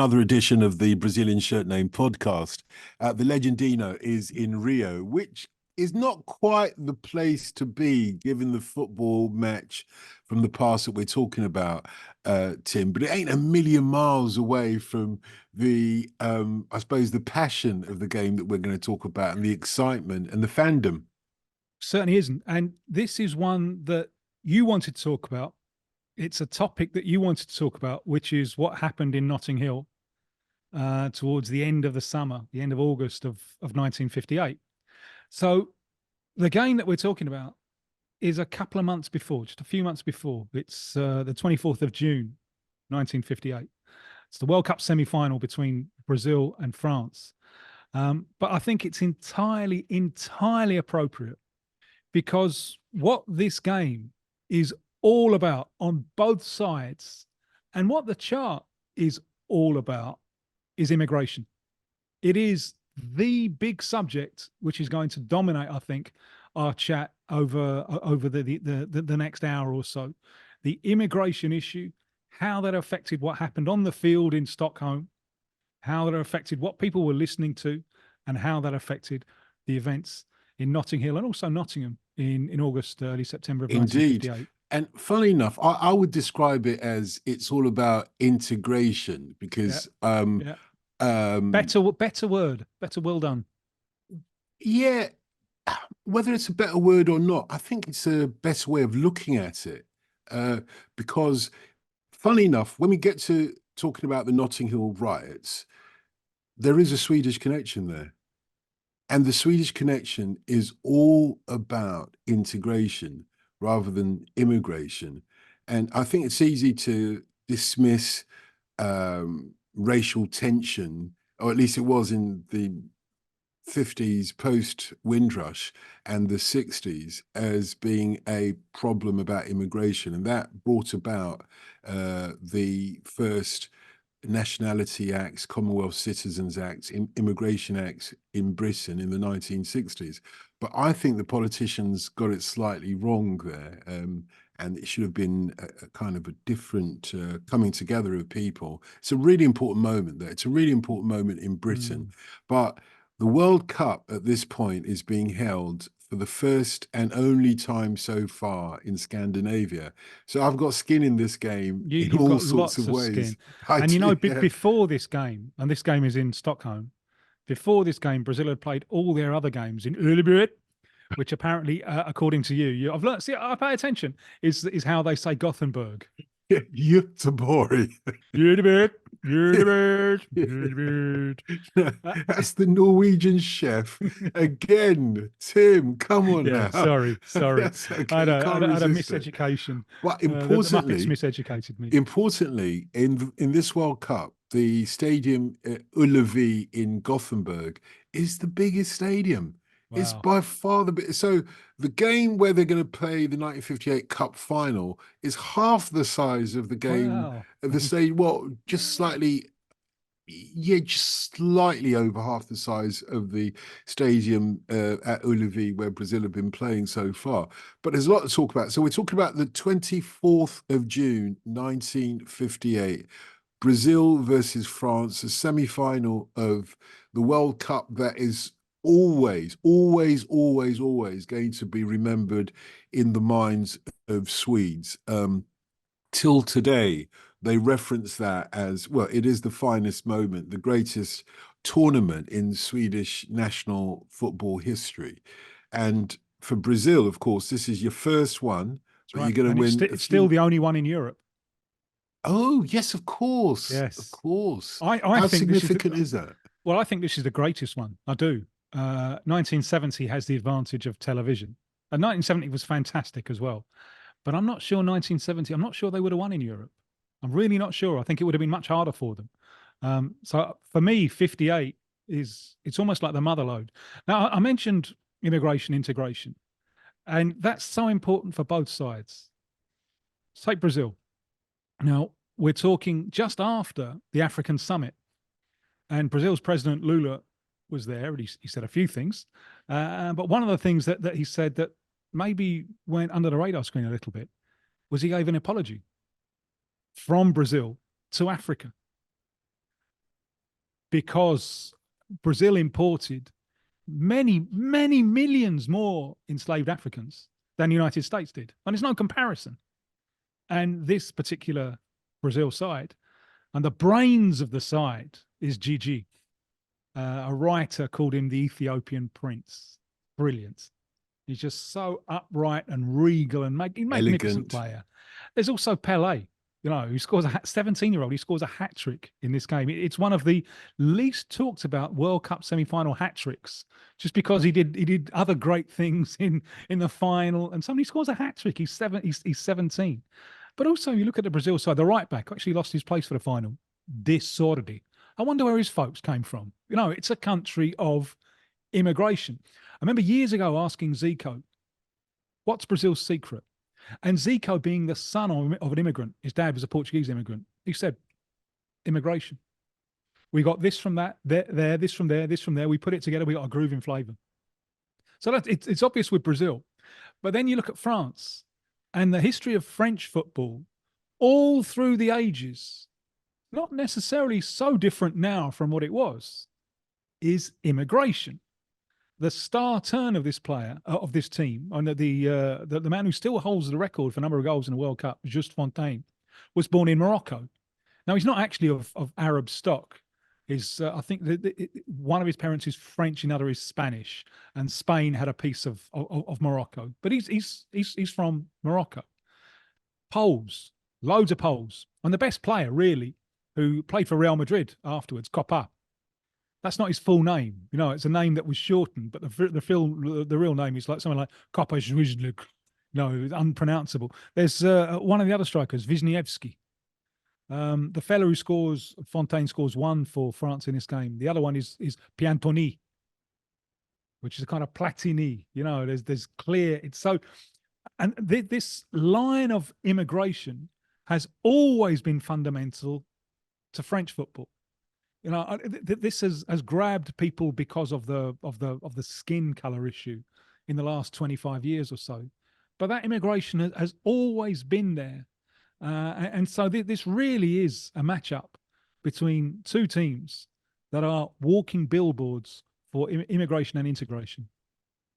another edition of the Brazilian Shirt Name podcast. The Legendino is in Rio, which is not quite the place to be given the football match from the past that we're talking about, Tim, but it ain't a million miles away from the, I suppose, the passion of the game that we're going to talk about and the excitement and the fandom. Certainly isn't. And this is one that you wanted to talk about. It's a topic that you wanted to talk about, which is what happened in Notting Hill towards the end of the summer, the end of August of 1958. So the game that we're talking about is a couple of months before, just a few months before. It's the 24th of June, 1958. It's the World Cup semi-final between Brazil and France. But I think it's entirely appropriate because what this game is all about on both sides and what the chart is all about is immigration. It is the big subject which is going to dominate, I think, our chat over the next hour or so. The immigration issue, how that affected what happened on the field in Stockholm, how that affected what people were listening to, and how that affected the events in Notting Hill and also Nottingham in August, early September of 1958. And funnily enough, I would describe it as it's all about integration because better word, well done. Yeah, whether it's a better word or not, I think it's a better way of looking at it. Because funnily enough, when we get to talking about the Notting Hill riots, there is a Swedish connection there. And the Swedish connection is all about integration rather than immigration. And I think it's easy to dismiss racial tension, or at least it was in the 50s post-Windrush and the 60s, as being a problem about immigration. And that brought about the first Nationality Acts, Commonwealth Citizens Acts, Immigration Acts in Britain in the 1960s. But I think the politicians got it slightly wrong there. And it should have been a kind of a different coming together of people. It's a really important moment there. It's a really important moment in Britain. But the World Cup at this point is being held for the first and only time so far in Scandinavia. So I've got skin in this game in all sorts of ways. And you know, before this game, and this game is in Stockholm, before this game, Brazil had played all their other games in Ullerbjörn, which apparently, according to you, I've learned, see, I pay attention, is how they say Gothenburg. Göteborg. That's the Norwegian chef again. Tim, come on now. Sorry. Okay, I had a miseducation. But importantly, the Muppets miseducated me. Importantly, in this World Cup, the stadium Ullevi in Gothenburg is the biggest stadium. Wow. It's by far the biggest. So the game where they're going to play the 1958 Cup final is half the size of the game of the stadium. Well, just slightly over half the size of the stadium at Ullevi where Brazil have been playing so far. But there's a lot to talk about. So we're talking about the 24th of June, 1958. Brazil versus France, a semi-final of the World Cup that is always going to be remembered in the minds of Swedes. Till today, they reference that as, well, it is the finest moment, the greatest tournament in Swedish national football history. And for Brazil, of course, this is your first one. But right. You're going to win. It's still the only one in Europe. Oh, yes, of course. Yes. Of course. I How think significant is that? Well, I think this is the greatest one. I do. 1970 has the advantage of television. And 1970 was fantastic as well. But I'm not sure 1970, I'm not sure they would have won in Europe. I'm really not sure. I think it would have been much harder for them. So for me, 58 it's almost like the mother lode. Now, I mentioned immigration, integration, and that's so important for both sides. Take Brazil. Now, we're talking just after the African summit, and Brazil's president Lula was there, and he said a few things. But one of the things that he said that maybe went under the radar screen a little bit was he gave an apology from Brazil to Africa. because Brazil imported many, many millions more enslaved Africans than the United States did. And there's no comparison. And this particular Brazil side, and the brains of the side is Gigi. A writer called him the Ethiopian Prince. Brilliant. He's just so upright and regal and magnificent player. There's also Pele, who scores 17-year-old. He scores a hat trick in this game. It's one of the least talked about World Cup semi-final hat tricks, just because he did other great things in the final. And somebody scores a hat trick. He's 17. But also, you look at the Brazil side, the right back actually lost his place for the final. Disorderly. I wonder where his folks came from. It's a country of immigration. I remember years ago asking Zico, what's Brazil's secret? And Zico, being the son of an immigrant, his dad was a Portuguese immigrant, he said, immigration. We got this from that, there, this from there, this from there. We put it together, we got a grooving flavour. So it's obvious with Brazil. But then you look at France and the history of French football all through the ages, not necessarily so different now from what it was, is immigration. The star turn of this player, of this team, and the man who still holds the record for number of goals in the World Cup, Just Fontain, was born in Morocco. Now, he's not actually of Arab stock. I think one of his parents is French, another is Spanish, and Spain had a piece of Morocco. But he's from Morocco. Poles, loads of Poles, and the best player really, who played for Real Madrid afterwards, Kopa. That's not his full name. It's a name that was shortened, but the real name is like something like Kopa Zwijlik. Unpronounceable. There's one of the other strikers, Wisniewski. The fellow who Fontaine scores one for France in this game. The other one is Piantoni, which is a kind of Platini. There's clear. It's so, and this line of immigration has always been fundamental to French football. This has grabbed people because of the skin color issue in the last 25 years or so. But that immigration has always been there. And so this really is a matchup between two teams that are walking billboards for immigration and integration.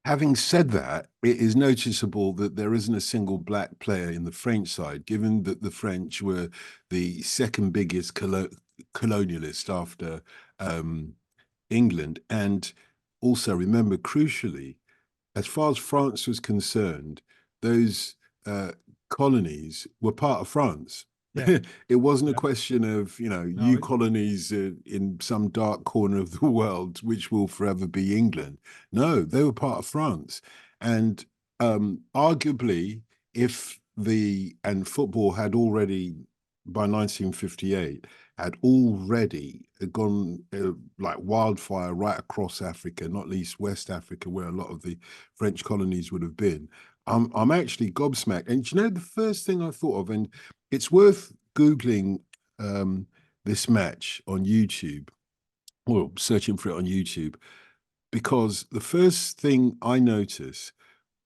Having said that, it is noticeable that there isn't a single black player in the French side, given that the French were the second biggest colonialist after England. And also remember, crucially, as far as France was concerned, those colonies were part of France. Yeah. It wasn't a question of, colonies in some dark corner of the world, which will forever be England. No, they were part of France. And arguably, and football had already, by 1958, had already gone like wildfire right across Africa, not least West Africa, where a lot of the French colonies would have been. I'm actually gobsmacked. And the first thing I thought of, and it's worth Googling this match on YouTube, or searching for it on YouTube, because the first thing I notice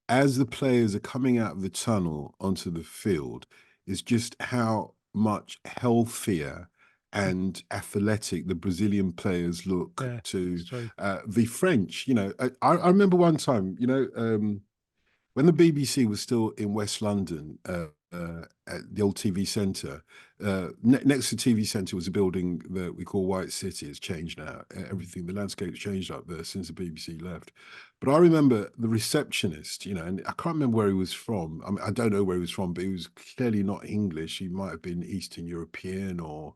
as the players are coming out of the tunnel onto the field is just how much healthier and athletic the Brazilian players look to the French. I remember one time, when the BBC was still in West London, at the old TV centre, next to TV centre was a building that we call White City. It's changed now. Everything, the landscape's changed up there since the BBC left. But I remember the receptionist, and I can't remember where he was from. I mean, I don't know where he was from, but he was clearly not English. He might have been Eastern European or,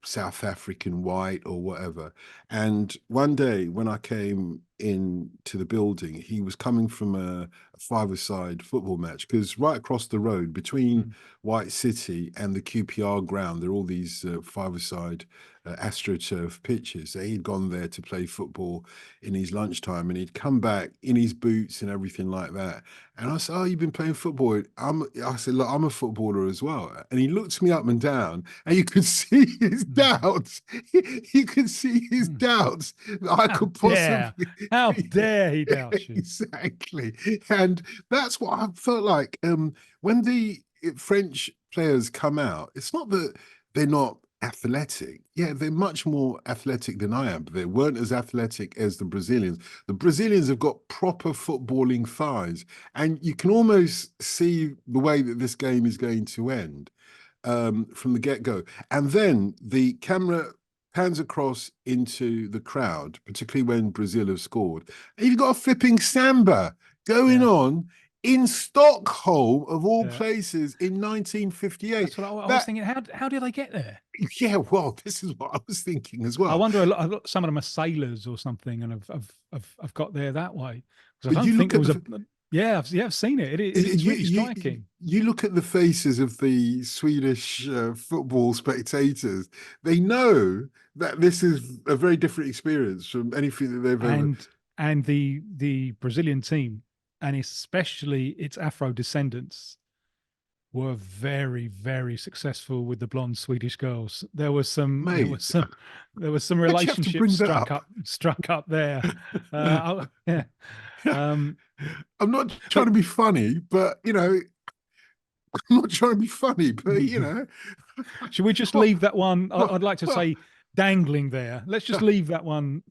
South African white or whatever. And one day when I came into the building, he was coming from a five-a-side football match, because right across the road between White City and the QPR ground, there are all these five-a-side AstroTurf pitches. So he'd gone there to play football in his lunchtime, and he'd come back in his boots and everything like that. And I said, "Oh, you've been playing football?" I said, "Look, I'm a footballer as well." And he looked me up and down, and you could see his doubts. You could see his doubts. I could possibly. How dare he doubt you? Exactly. And that's what I felt like when the French players come out. It's not that they're not athletic. Yeah, they're much more athletic than I am, but they weren't as athletic as the Brazilians. The Brazilians have got proper footballing thighs, and you can almost see the way that this game is going to end from the get-go. And then the camera pans across into the crowd, particularly when Brazil have scored. And you've got a flipping samba going Yeah. on in Stockholm, of all Yeah. places, in 1958. That's what I was thinking. How did they get there? Yeah, well, this is what I was thinking as I well. wonder some of them are sailors or something and have got there that way. Because I But don't you think look there at was the yeah, I've seen it. It's you really striking. you look at the faces of the Swedish football spectators. They know that this is a very different experience from anything that they've ever. And the Brazilian team, and especially its Afro descendants, were very, very successful with the blonde Swedish girls. There was some Mate, why'd you have to bring relationships that up? struck up there. Yeah. Um, I'm not trying but to be funny, but I'm not trying to be funny, but should we just what, leave that one? what, I'd like to what, say dangling there. Let's just leave that one.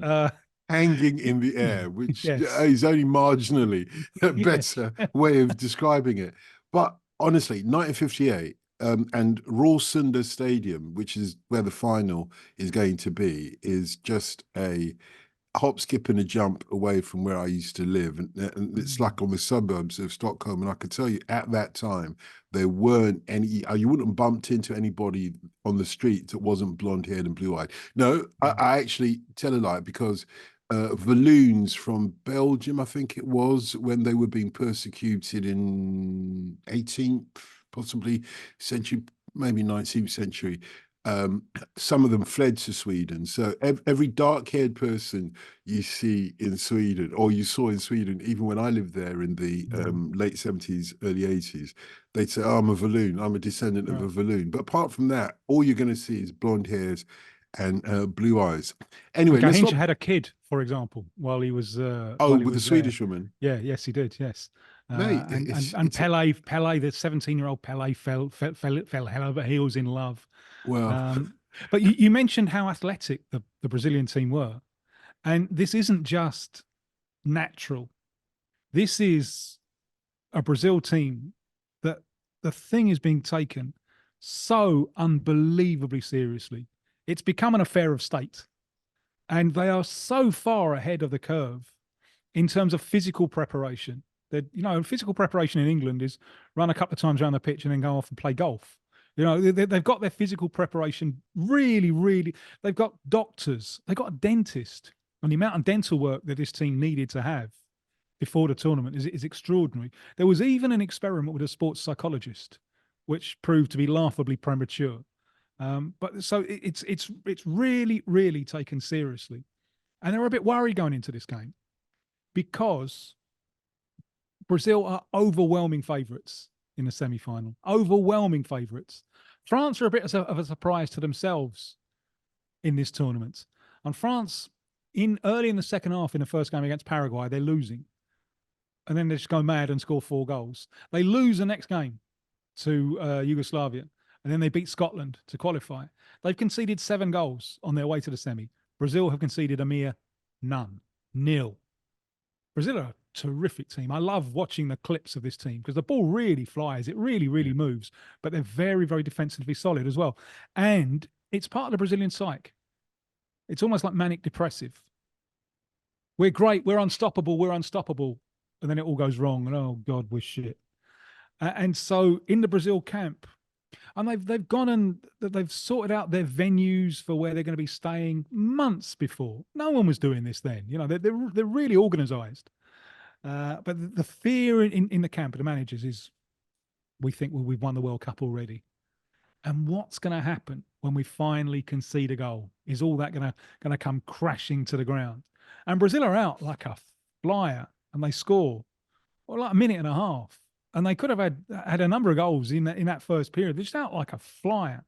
Uh, hanging in the air, which yes. is only marginally a Yes. better way of describing it. But honestly, 1958 and Råsunda Stadium, which is where the final is going to be, is just a hop, skip, and a jump away from where I used to live. And it's like on the suburbs of Stockholm. And I could tell you at that time, there weren't any, you wouldn't have bumped into anybody on the street that wasn't blonde haired and blue eyed. No, I actually tell a lie because Walloons from Belgium, I think it was, when they were being persecuted in 18th, possibly century, maybe 19th century. Some of them fled to Sweden. So every dark-haired person you see in Sweden, or you saw in Sweden, even when I lived there in the late 70s, early 80s, they'd say, oh, I'm a Walloon, I'm a descendant of a Walloon. But apart from that, all you're going to see is blonde hairs and blue eyes. Anyway, let's Garrincha not. had a kid, for example, while he was Oh, while he with the was there. Swedish woman, Yeah, yes, he did. Yes, mate. and Pele, the 17-year-old Pele fell hell over heels in love. Well, But you mentioned how athletic the Brazilian team were, and this isn't just natural. This is a Brazil team that the thing is being taken so unbelievably seriously. It's become an affair of state, and they are so far ahead of the curve in terms of physical preparation. That physical preparation in England is run a couple of times around the pitch and then go off and play golf. They've got their physical preparation really, really. They've got doctors, they've got a dentist, and the amount of dental work that this team needed to have before the tournament is extraordinary. There was even an experiment with a sports psychologist, which proved to be laughably premature. But so it's really, really taken seriously, and they're a bit worried going into this game because Brazil are overwhelming favourites in the semi-final. Overwhelming favourites. France are a bit of a surprise to themselves in this tournament. And France, early in the second half in the first game against Paraguay, they're losing. And then they just go mad and score 4 goals. They lose the next game to Yugoslavia. And then they beat Scotland to qualify. They've conceded 7 goals on their way to the semi. Brazil have conceded a mere none. Nil. Brazil are a terrific team. I love watching the clips of this team because the ball really flies. It really, really moves. But they're very, very defensively solid as well. And it's part of the Brazilian psyche. It's almost like manic depressive. We're great. We're unstoppable. We're unstoppable. And then it all goes wrong. And oh, God, we're shit. And so in the Brazil camp, and they've gone and they've sorted out their venues for where they're going to be staying months before. No one was doing this then. They're really organised. But the fear in the camp of the managers is, we think, well, we've won the World Cup already. And what's going to happen when we finally concede a goal? Is all that going to come crashing to the ground? And Brazil are out like a flyer, and they score, like a minute and a half. And they could have had a number of goals in that first period. They're just out like a flyer.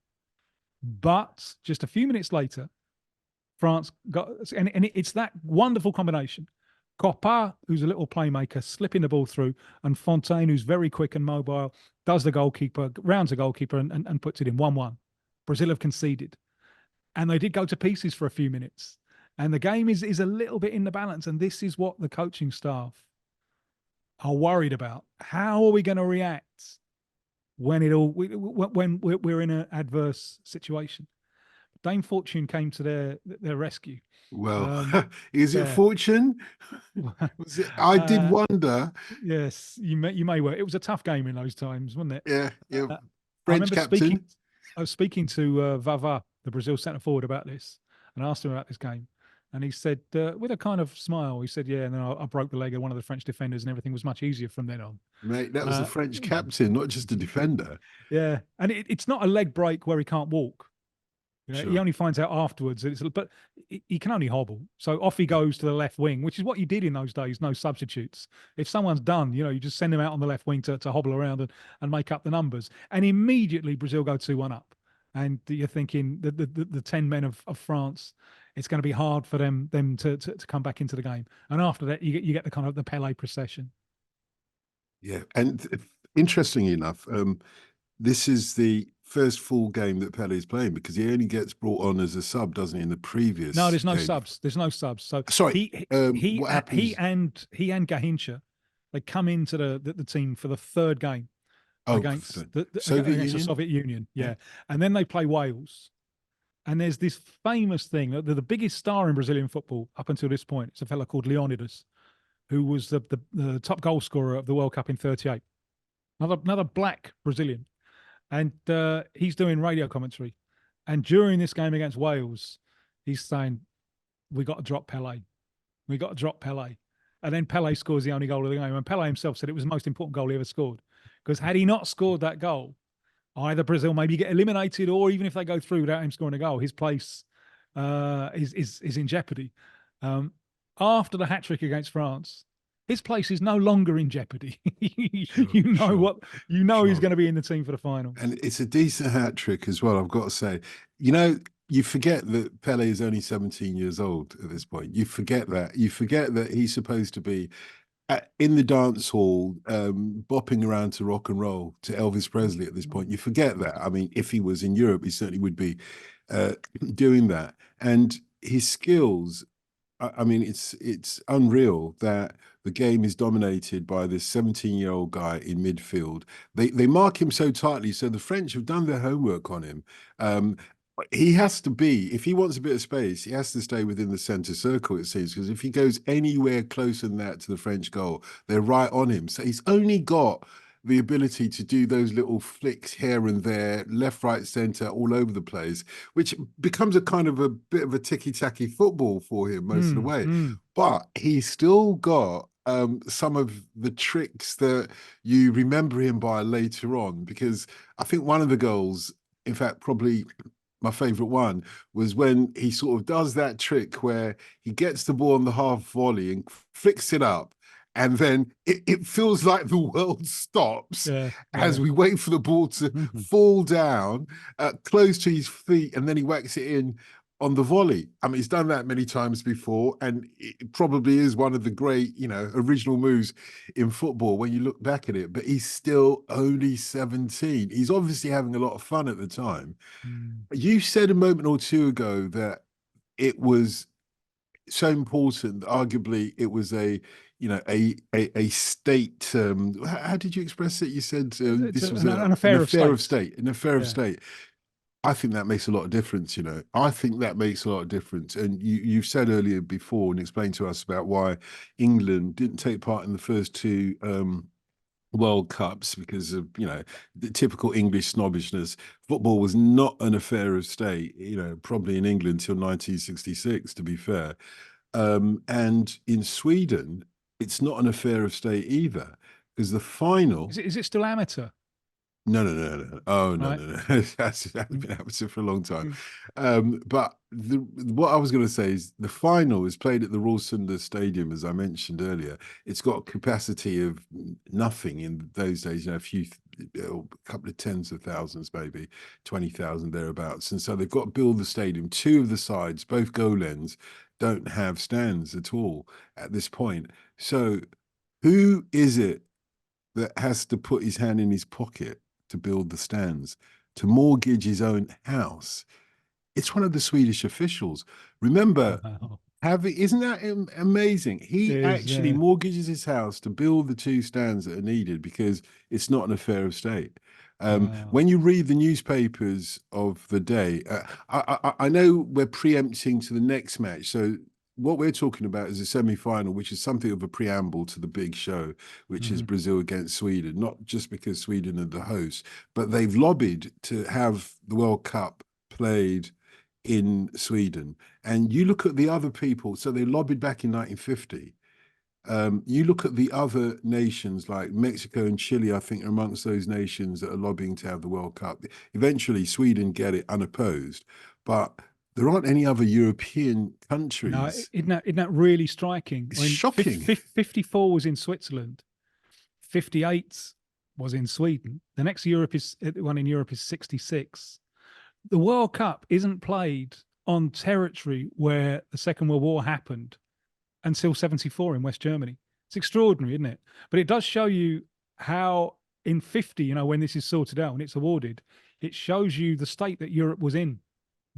But just a few minutes later, France got, and it's that wonderful combination. Kopa, who's a little playmaker, slipping the ball through, and Fontaine, who's very quick and mobile, does the goalkeeper, rounds the goalkeeper and puts it in 1-1. Brazil have conceded, and they did go to pieces for a few minutes. And the game is a little bit in the balance. And this is what the coaching staff are worried about. How are we going to react when we're in an adverse situation? Dame Fortune came to their rescue. Well, is it yeah. fortune? Was it? I did wonder. Yes, you may well. It was a tough game in those times, wasn't it? Yeah, yeah. I French remember captain. I was speaking to Vava, the Brazil centre forward, about this, and asked him about this game, and he said, with a kind of smile, he said, "Yeah, and then I broke the leg of one of the French defenders, and everything was much easier from then on." Mate, that was the French captain, not just a defender. Yeah, and it's not a leg break where he can't walk. You know, Sure. he only finds out afterwards. But he can only hobble. So off he goes to the left wing, which is what you did in those days. No substitutes. If someone's done, you just send them out on the left wing to hobble around and make up the numbers. And immediately Brazil go 2-1 up. And you're thinking the 10 men of France, it's going to be hard for them to come back into the game. And after that, you get the kind of the Pele procession. Yeah, and interestingly enough, this is the first full game that Pele is playing, because he only gets brought on as a sub, doesn't he, in the previous No, there's no game. subs. There's no subs. So sorry, he what happens? he and Garrincha, they come into the team for the third game against the Soviet Union. Yeah. And then they play Wales. And there's this famous thing, the biggest star in Brazilian football up until this point. It's a fellow called Leonidas, who was the top goal scorer of the World Cup in '38. Another black Brazilian. And he's doing radio commentary. And during this game against Wales, he's saying, we got to drop Pele. We got to drop Pele. And then Pele scores the only goal of the game. And Pele himself said it was the most important goal he ever scored. Because had he not scored that goal, either Brazil maybe get eliminated, or even if they go through without him scoring a goal, his place is in jeopardy. After the hat-trick against France, his place is no longer in jeopardy. Sure. He's going to be in the team for the final. And it's a decent hat trick as well, I've got to say. You forget that Pele is only 17 years old at this point. You forget that. You forget that he's supposed to be in the dance hall, bopping around to rock and roll to Elvis Presley at this point. You forget that. I mean, if he was in Europe, he certainly would be doing that. And his skills, I mean, it's unreal that the game is dominated by this 17-year-old guy in midfield. They mark him so tightly, so the French have done their homework on him. He has to be, if he wants a bit of space, he has to stay within the centre circle, it seems, because if he goes anywhere closer than that to the French goal, they're right on him. So he's only got the ability to do those little flicks here and there, left, right, centre, all over the place, which becomes a kind of a bit of a ticky-tacky football for him most of the way. But he's still got some of the tricks that you remember him by later on, because I think one of the goals, in fact, probably my favourite one, was when he sort of does that trick where he gets the ball on the half volley and flicks it up. And then it feels like the world stops as we wait for the ball to fall down close to his feet, and then he whacks it in on the volley. I mean, he's done that many times before, and it probably is one of the great, original moves in football when you look back at it. But he's still only 17. He's obviously having a lot of fun at the time. You said a moment or two ago that it was so important that arguably it was a state. How did you express it? You said this was an affair of state. An affair of state. I think that makes a lot of difference. I think that makes a lot of difference. And you've said earlier before and explained to us about why England didn't take part in the first two World Cups because of the typical English snobbishness. Football was not an affair of state. Probably in England till 1966, to be fair. And in Sweden, it's not an affair of state either, because the final is it still amateur? No. Oh, no, no. That's been amateur for a long time. But what I was going to say is the final is played at the Råsunda Stadium, as I mentioned earlier. It's got a capacity of nothing in those days, a couple of tens of thousands, maybe 20,000 thereabouts. And so they've got to build the stadium. Two of the sides, both goal ends, don't have stands at all at this point. So who is it that has to put his hand in his pocket to build the stands? to mortgage his own house. It's one of the Swedish officials. Remember, Wow. isn't that amazing? It He is, actually mortgages his house to build the two stands that are needed because it's not an affair of state. wow. When you read the newspapers of the day, I know we're preempting to the next match. So what we're talking about is a semi-final, which is something of a preamble to the big show, which is Mhm. Brazil against Sweden. Not just because Sweden are the hosts, but they've lobbied to have the World Cup played in Sweden. And you look at the other people, so they lobbied back in 1950. You look at the other nations like Mexico and Chile, I think, are amongst those nations that are lobbying to have the World Cup. Eventually, Sweden get it unopposed, but there aren't any other European No, countries. isn't that really striking? It's I mean, shocking. 54 was in Switzerland, 58 was in Sweden. The next one in Europe is 66. The World Cup isn't played on territory where the Second World War happened until 74 in West Germany. It's extraordinary, isn't it? But it does show you how in 50, when this is sorted out, when it's awarded, it shows you the state that Europe was in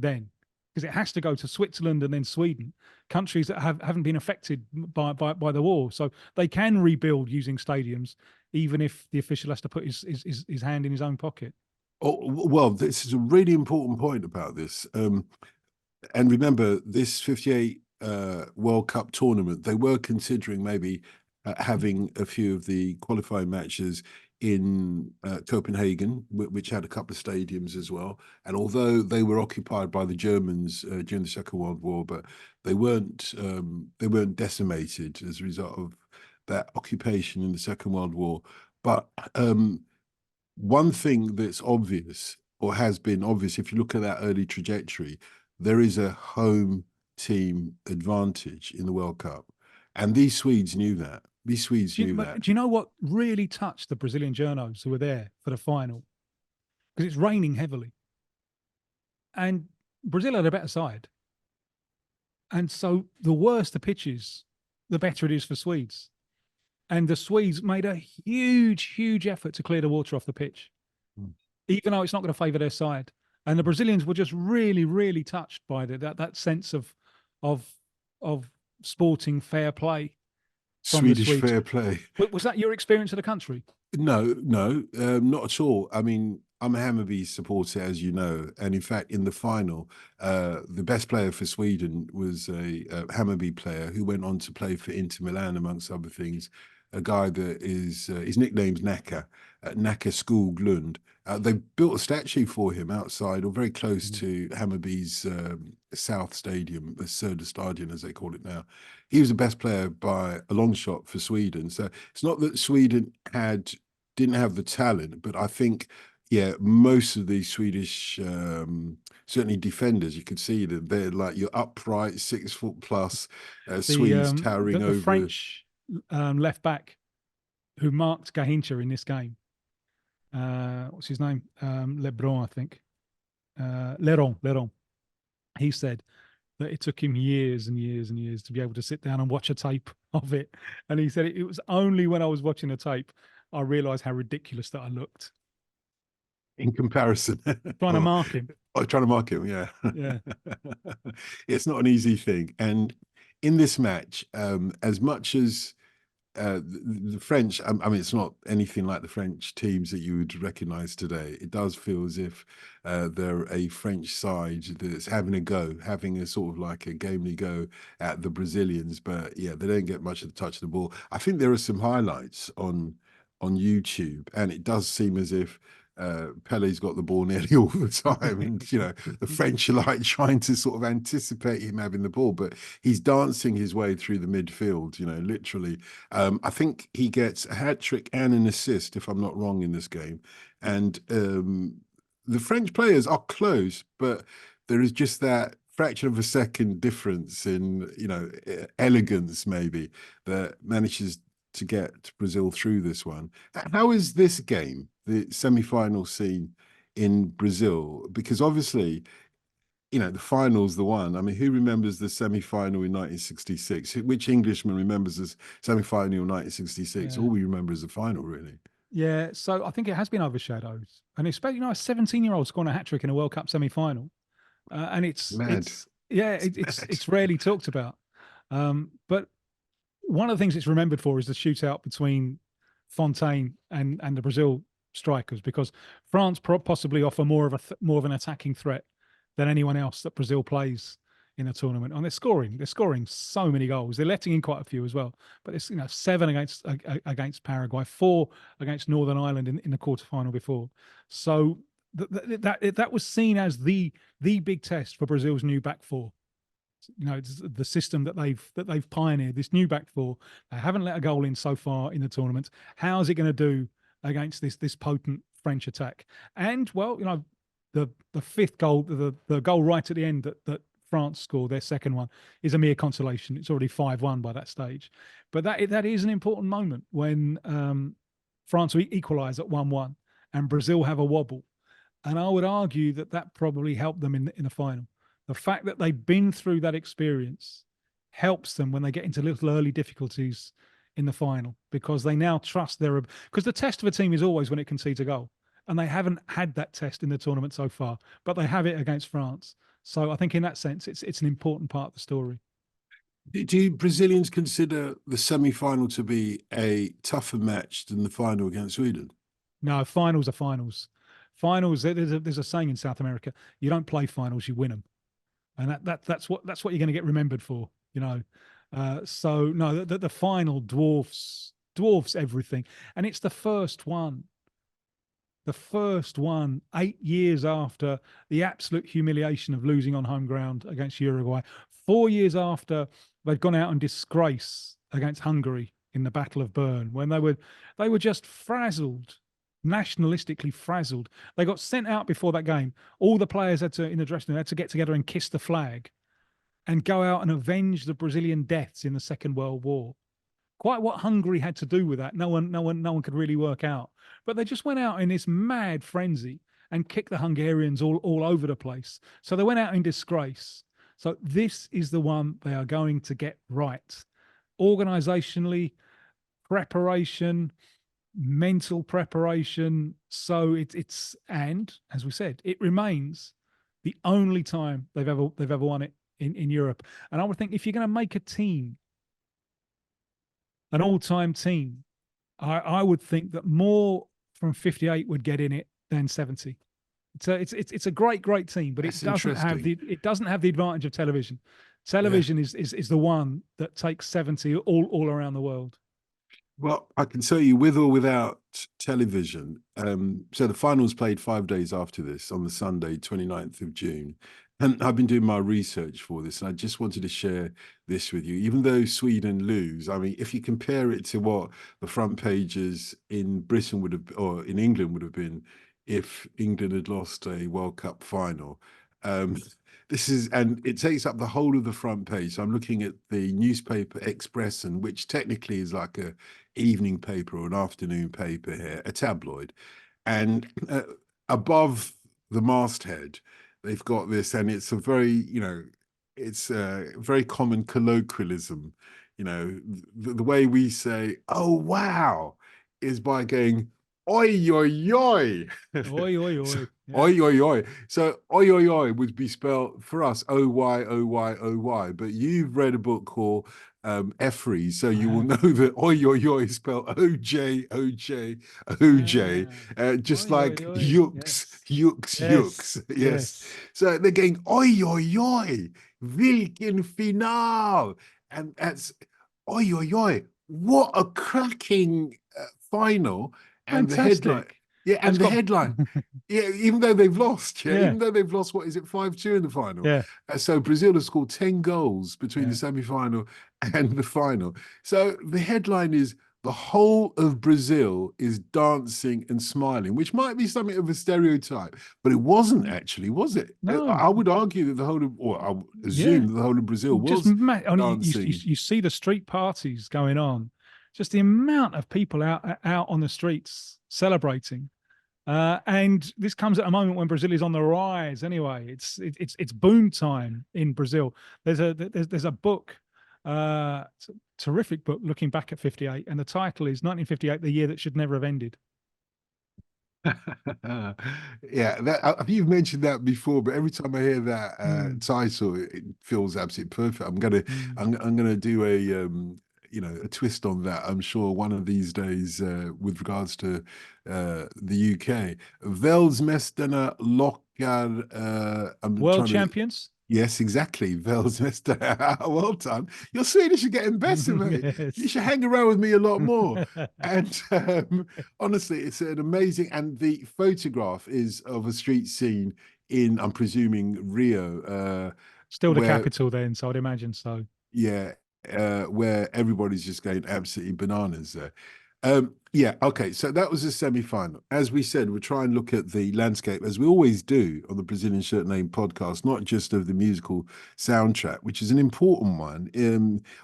then, because it has to go to Switzerland and then Sweden, countries that haven't been affected by the war. So they can rebuild using stadiums, even if the official has to put his hand in his own pocket. Oh, well, this is a really important point about this. And remember, this 58 World Cup tournament, they were considering maybe having a few of the qualifying matches in Copenhagen, which had a couple of stadiums as well. And although they were occupied by the Germans during the Second World War, but they weren't decimated as a result of that occupation in the Second World War. But one thing that's obvious, or has been obvious, if you look at that early trajectory, there is a home team advantage in the World Cup. And these Swedes knew that. These Swedes knew that. Do you know what really touched the Brazilian journos who were there for the final? Because it's raining heavily. And Brazil had a better side. And so the worse the pitch is, the better it is for Swedes. And the Swedes made a huge, huge effort to clear the water off the pitch, even though it's not going to favour their side. And the Brazilians were just really, really touched by that sense of of sporting fair play from the Swedish Swedes. fair play. Was that your experience of the country? No, no, not at all. I mean, I'm a Hammarby supporter, as you know, and in fact, in the final, the best player for Sweden was a Hammarby player who went on to play for Inter Milan, amongst other things. A guy that is his nickname's Nacka, Nacka Skoglund. They built a statue for him outside, or very close to Hammarby's South Stadium, the Söderstadion, as they call it now. He was the best player by a long shot for Sweden. So it's not that Sweden didn't have the talent, but I think, yeah, most of these Swedish, certainly defenders, you could see that they're like your upright 6 foot plus Swedes towering the over. French left back who marked Garrincha in this game. What's his name? Lebron, I think. Leron. He said that it took him years and years and years to be able to sit down and watch a tape of it. And he said it was only when I was watching a tape I realized how ridiculous that I looked. In comparison. Trying to mark him. Oh, trying to mark him, yeah. Yeah. It's not an easy thing. And in this match, as much as the French, I mean, it's not anything like the French teams that you would recognize today. It does feel as if they're a French side that's having a sort of like a gamely go at the Brazilians. But yeah, they don't get much of the touch of the ball. I think there are some highlights on YouTube, and it does seem as if Pele's got the ball nearly all the time, and the French are like trying to sort of anticipate him having the ball, but he's dancing his way through the midfield, literally. I think he gets a hat trick and an assist, if I'm not wrong, in this game. And the French players are close, but there is just that fraction of a second difference in elegance, maybe, that manages to get Brazil through this one. How is this game, the semi-final scene in Brazil? Because obviously, the final's the one. I mean, who remembers the semi-final in 1966? Which Englishman remembers the semi-final in 1966? Yeah. All we remember is the final, really. Yeah, so I think it has been overshadowed, and especially a 17-year-old scoring a hat trick in a World Cup semi-final, and Mad. Mad. it's rarely talked about. But one of the things it's remembered for is the shootout between Fontaine and the Brazil strikers, because France possibly offer more of an attacking threat than anyone else that Brazil plays in a tournament. And they're scoring so many goals. They're letting in quite a few as well. But it's 7 against Paraguay, 4 against Northern Ireland in the quarterfinal before. So that was seen as the big test for Brazil's new back four. It's the system that they've pioneered, this new back four. They haven't let a goal in so far in the tournament. How's it going to do against this potent French attack? And well, the fifth goal, the goal right at the end that France scored, their second one, is a mere consolation. It's already 5-1 by that stage. But that is an important moment when France will equalise at 1-1 and Brazil have a wobble. And I would argue that probably helped them in the final. The fact that they've been through that experience helps them when they get into little early difficulties in the final, because they now trust because the test of a team is always when it concedes a goal. And they haven't had that test in the tournament so far, but they have it against France. So I think in that sense, it's an important part of the story. Do Brazilians consider the semi-final to be a tougher match than the final against Sweden? No, finals are finals. Finals, there's a saying in South America: you don't play finals, you win them, and that's what you're going to get remembered for. So no, the final dwarfs everything, and it's the first one. The first one 8 years after the absolute humiliation of losing on home ground against Uruguay, 4 years after they'd gone out in disgrace against Hungary in the Battle of Bern, when they were just frazzled, nationalistically frazzled. They got sent out before that game. All the players in the dressing room had to get together and kiss the flag and go out and avenge the Brazilian deaths in the Second World War. Quite what Hungary had to do with that, no one could really work out. But they just went out in this mad frenzy and kicked the Hungarians all over the place. So they went out in disgrace. So this is the one they are going to get right. Organizationally, preparation, mental preparation. So and as we said, it remains the only time they've ever won it in Europe. And I would think if you're going to make a team, an all-time team, I would think that more from 58 would get in it than 70. So it's a great team, but it doesn't have the advantage of television. Television is the one that takes 70 all around the world. Well, I can tell you, with or without television, so the finals played 5 days after this on the Sunday, 29th of June. And I've been doing my research for this, and I just wanted to share this with you. Even though Sweden lose, I mean, if you compare it to what the front pages in Britain would have, or in England would have been, if England had lost a World Cup final, and it takes up the whole of the front page. So I'm looking at the newspaper Express, and which technically is like a evening paper or an afternoon paper here, a tabloid, and above the masthead, they've got this, and it's a very, it's a very common colloquialism. The way we say, "Oh wow," is by going, "Oi, oi, oi." Oi, oi, oi. So, Yeah. oi, oi, oi. So, oi, oi, oi would be spelled for us, O-Y, O-Y, O-Y. But you've read a book called EFFRIES, so you will know that oi, oi, oi is spelled O-J, O-J, O-J. Just Oi, like oi, oi. yucks, yucks, yucks. Yes. So they're going, oi, oi, oi, Wilken final. And that's, oi, oi, oi. What a cracking final. And Fantastic. the headline, and the headline, even though they've lost, even though they've lost, what is it, 5-2 in the final? Yeah. So Brazil has scored 10 goals between the semi-final and the final. So the headline is, the whole of Brazil is dancing and smiling, which might be something of a stereotype, but it wasn't actually, was it? No. I would argue that the whole of, or I would assume that the whole of Brazil was dancing. You see the street parties going on, just the amount of people out on the streets celebrating. And this comes at a moment when Brazil is on the rise. Anyway, it's boom time in Brazil. There's a book, it's a terrific book looking back at 58, and the title is 1958, the year that should never have ended. Yeah, that you've mentioned that before, but every time I hear that Mm, title, it feels absolutely perfect. I'm gonna mm. I'm gonna do a a twist on that. I'm sure one of these days with regards to the UK. Velsmästarna lockar. I'm World trying to. champions. Yes, exactly. Velsmästare. Well done. Your Swedish is getting better, mate. You Yes. should hang around with me a lot more. And honestly, it's an amazing. And the photograph is of a street scene in, I'm presuming, Rio, Still the where, capital then, so I'd imagine so. yeah, where everybody's just going absolutely bananas there. Yeah, okay. So that was the semi-final. As we said, we'll try and look at the landscape as we always do on the Brazilian Shirt Name podcast, not just of the musical soundtrack, which is an important one,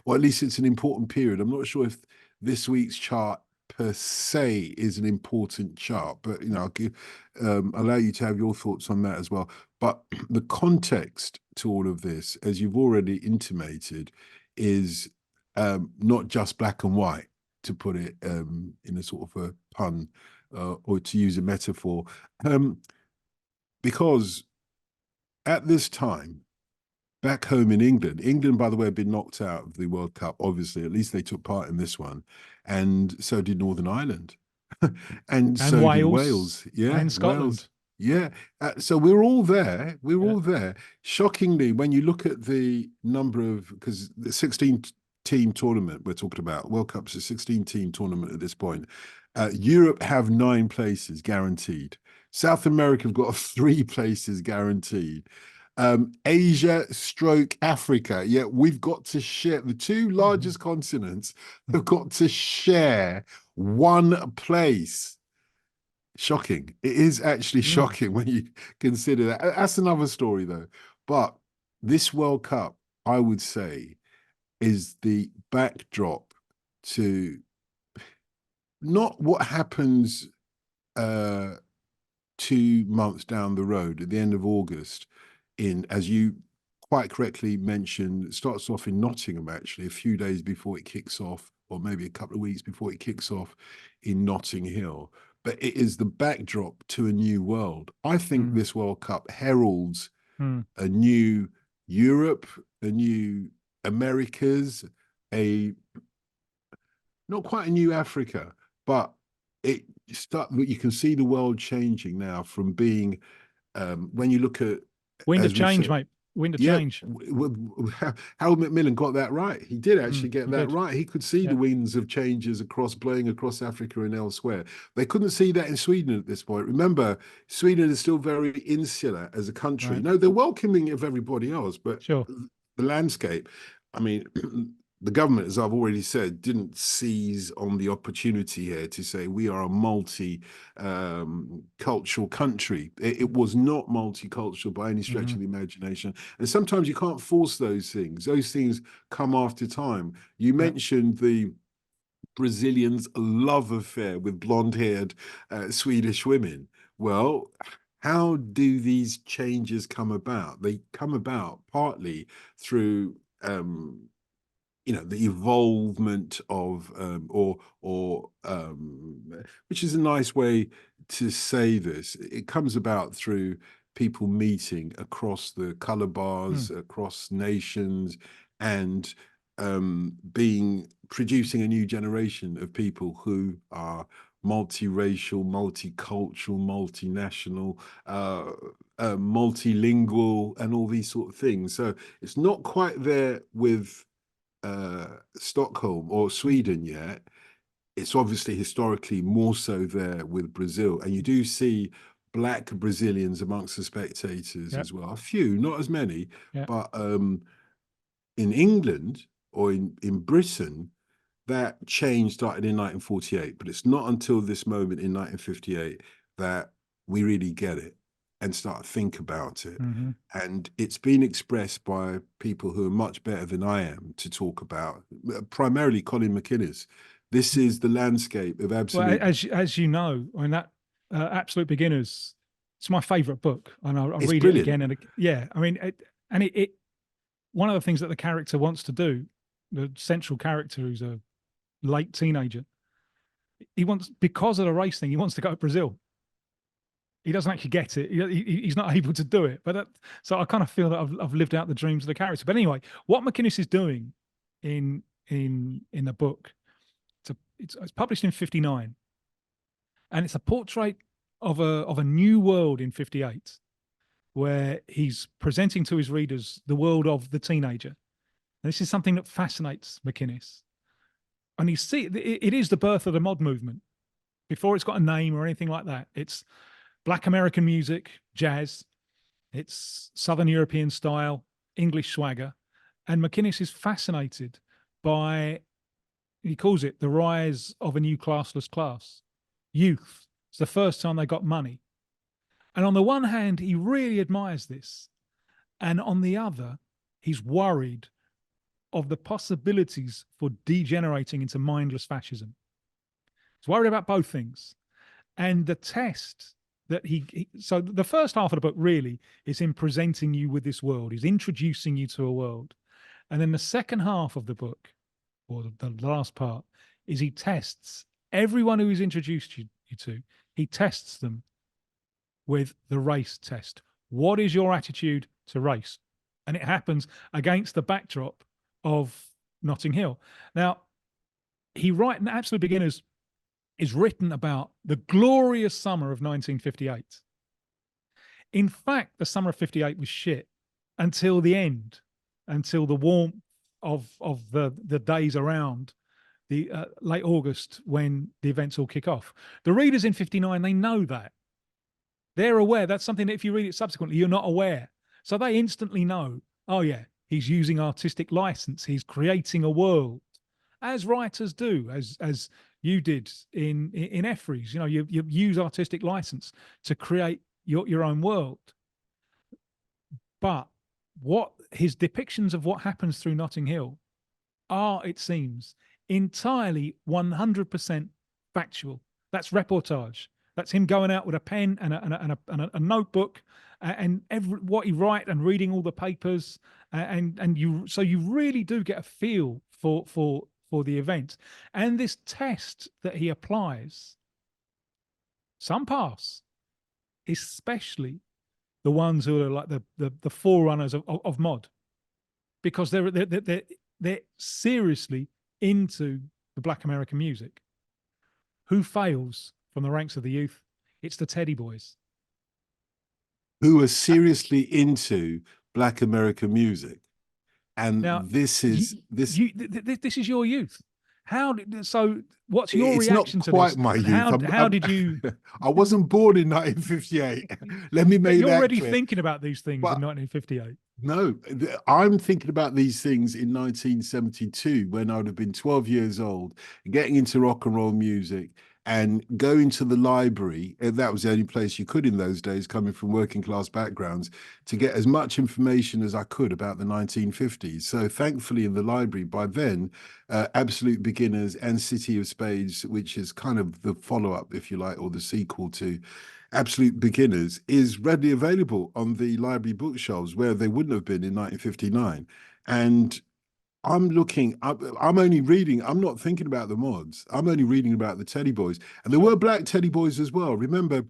or at least it's an important period. I'm not sure if this week's chart per se is an important chart, but I'll allow you to have your thoughts on that as well. But the context to all of this, as you've already intimated, is not just black and white, to put it in a sort of a pun or to use a metaphor, because at this time, back home in England, by the way, had been knocked out of the World Cup, obviously, at least they took part in this one, and so did Northern Ireland, and And so did Wales Wales. Yeah, and Wales. Scotland. Yeah. So we're all there. We're Yeah. all there. Shockingly, when you look at the number of, because the 16 team tournament we're talking about, World Cup's a 16 team tournament at this point. Europe have 9 places guaranteed. South America have got 3 places guaranteed. Asia stroke Africa. Yeah, we've got to share, the two Mhm. largest continents have got to share one place. Shocking. It is actually Yeah. shocking when you consider that. That's another story, though. But this World Cup, I would say, is the backdrop to not what happens uh, 2 months down the road at the end of August, in, as you quite correctly mentioned, it starts off in Nottingham, actually, a few days before it kicks off, or maybe a couple of weeks before it kicks off in Notting Hill. But it is the backdrop to a new world. I think Mm, this World Cup heralds mm. a new Europe, a new Americas, a not quite a new Africa, but you can see the world changing now from being when you look at, Wind of as we've change, said, mate. Wind of yeah, change. Harold Macmillan got that right. He did actually get He that did. right. He could see the Yeah. winds of changes blowing across Africa and elsewhere. They couldn't see that in Sweden at this point. Remember, Sweden is still very insular as a country. Right. No, they're welcoming of everybody else, but Sure. the landscape, I mean, the government, as I've already said, didn't seize on the opportunity here to say we are a multi-cultural country. It was not multicultural by any stretch Hmm. of the imagination. And sometimes you can't force those things. Those things come after time. You Yeah. mentioned the Brazilians' love affair with blonde-haired Swedish women. Well, how do these changes come about? They come about partly through the evolvement of which is a nice way to say this. It comes about through people meeting across the color bars, Mm. across nations, and being producing a new generation of people who are multiracial, multicultural, multinational, multilingual, and all these sort of things. So it's not quite there with Stockholm or Sweden yet. It's obviously historically more so there with Brazil. And you do see black Brazilians amongst the spectators Yeah. as well. A few, not as many, Yeah. but in England or in Britain, that change started in 1948, but it's not until this moment in 1958 that we really get it and start to think about it. Hmm. And it's been expressed by people who are much better than I am to talk about, primarily Colin McInnes. This is the landscape of Well, absolute. as you know, I mean that Absolute Beginners. It's my favorite book, and I It's read it brilliant. again and yeah. I mean, it one of the things that the character wants to do, the central character who's a late teenager, he wants, because of the race thing, he wants to go to Brazil. He doesn't actually get it. He's not able to do it. But so I kind of feel that I've lived out the dreams of the character. But anyway, what McInnes is doing in the book, it's published in 59, and it's a portrait of a new world in 58, where he's presenting to his readers the world of the teenager. And this is something that fascinates McInnes. And you see, it is the birth of the mod movement. Before it's got a name or anything like that, it's Black American music, jazz, it's Southern European style, English swagger. And McInnes is fascinated by, he calls it the rise of a new classless class, youth. It's the first time they got money. And on the one hand, he really admires this. And on the other, he's worried of the possibilities for degenerating into mindless fascism. He's worried about both things. And the test that so the first half of the book really is him presenting you with this world. He's introducing you to a world. And then the second half of the book, or the last part, is he tests everyone who he's introduced you to. He tests them with the race test. What is your attitude to race? And it happens against the backdrop of Notting Hill. Now, he writes in Absolute Beginners is written about the glorious summer of 1958. In fact, the summer of 58 was shit until the end, until the warmth of the days around the late August when the events all kick off. The readers in 59, they know that. They're aware. That's something that if you read it subsequently, you're not aware. So they instantly know, oh yeah, he's using artistic license. He's creating a world, as writers do, as you did in EFFRIES. You know, you use artistic license to create your own world. But what his depictions of what happens through Notting Hill are, it seems, entirely 100% factual. That's reportage. That's him going out with a pen and a notebook, and what he write and reading all the papers, and you really do get a feel for the event. And this test that he applies, some pass, especially the ones who are like the forerunners of mod, because they're seriously into the Black American music. Who fails from the ranks of the youth? It's the Teddy Boys, who are seriously into Black American music. And now this is this is your youth. So what's your it's reaction not to quite this? my And youth. how did you I wasn't born in 1958. Let me make you're that already clear. thinking about these things But in 1958? no, I'm thinking about these things in 1972 when I would have been 12 years old, getting into rock and roll music and going to the library. And that was the only place you could in those days, coming from working class backgrounds, to get as much information as I could about the 1950s. So thankfully in the library by then, Absolute Beginners and City of Spades, which is kind of the follow-up, if you like, or the sequel to Absolute Beginners, is readily available on the library bookshelves where they wouldn't have been in 1959. And I'm only reading, I'm not thinking about the mods. I'm only reading about the Teddy Boys. And there were black Teddy Boys as well. Remember,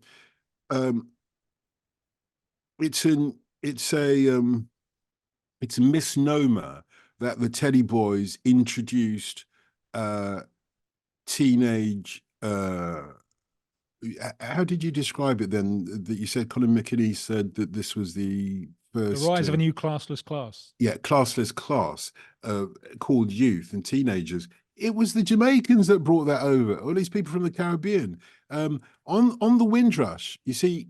it's a misnomer that the Teddy Boys introduced teenage how did you describe it then? That you said Colin McInnes said that this was the first The rise of a new classless class. Yeah, classless class called youth and teenagers. It was the Jamaicans that brought that over, or at least people from the Caribbean. On the Windrush, you see,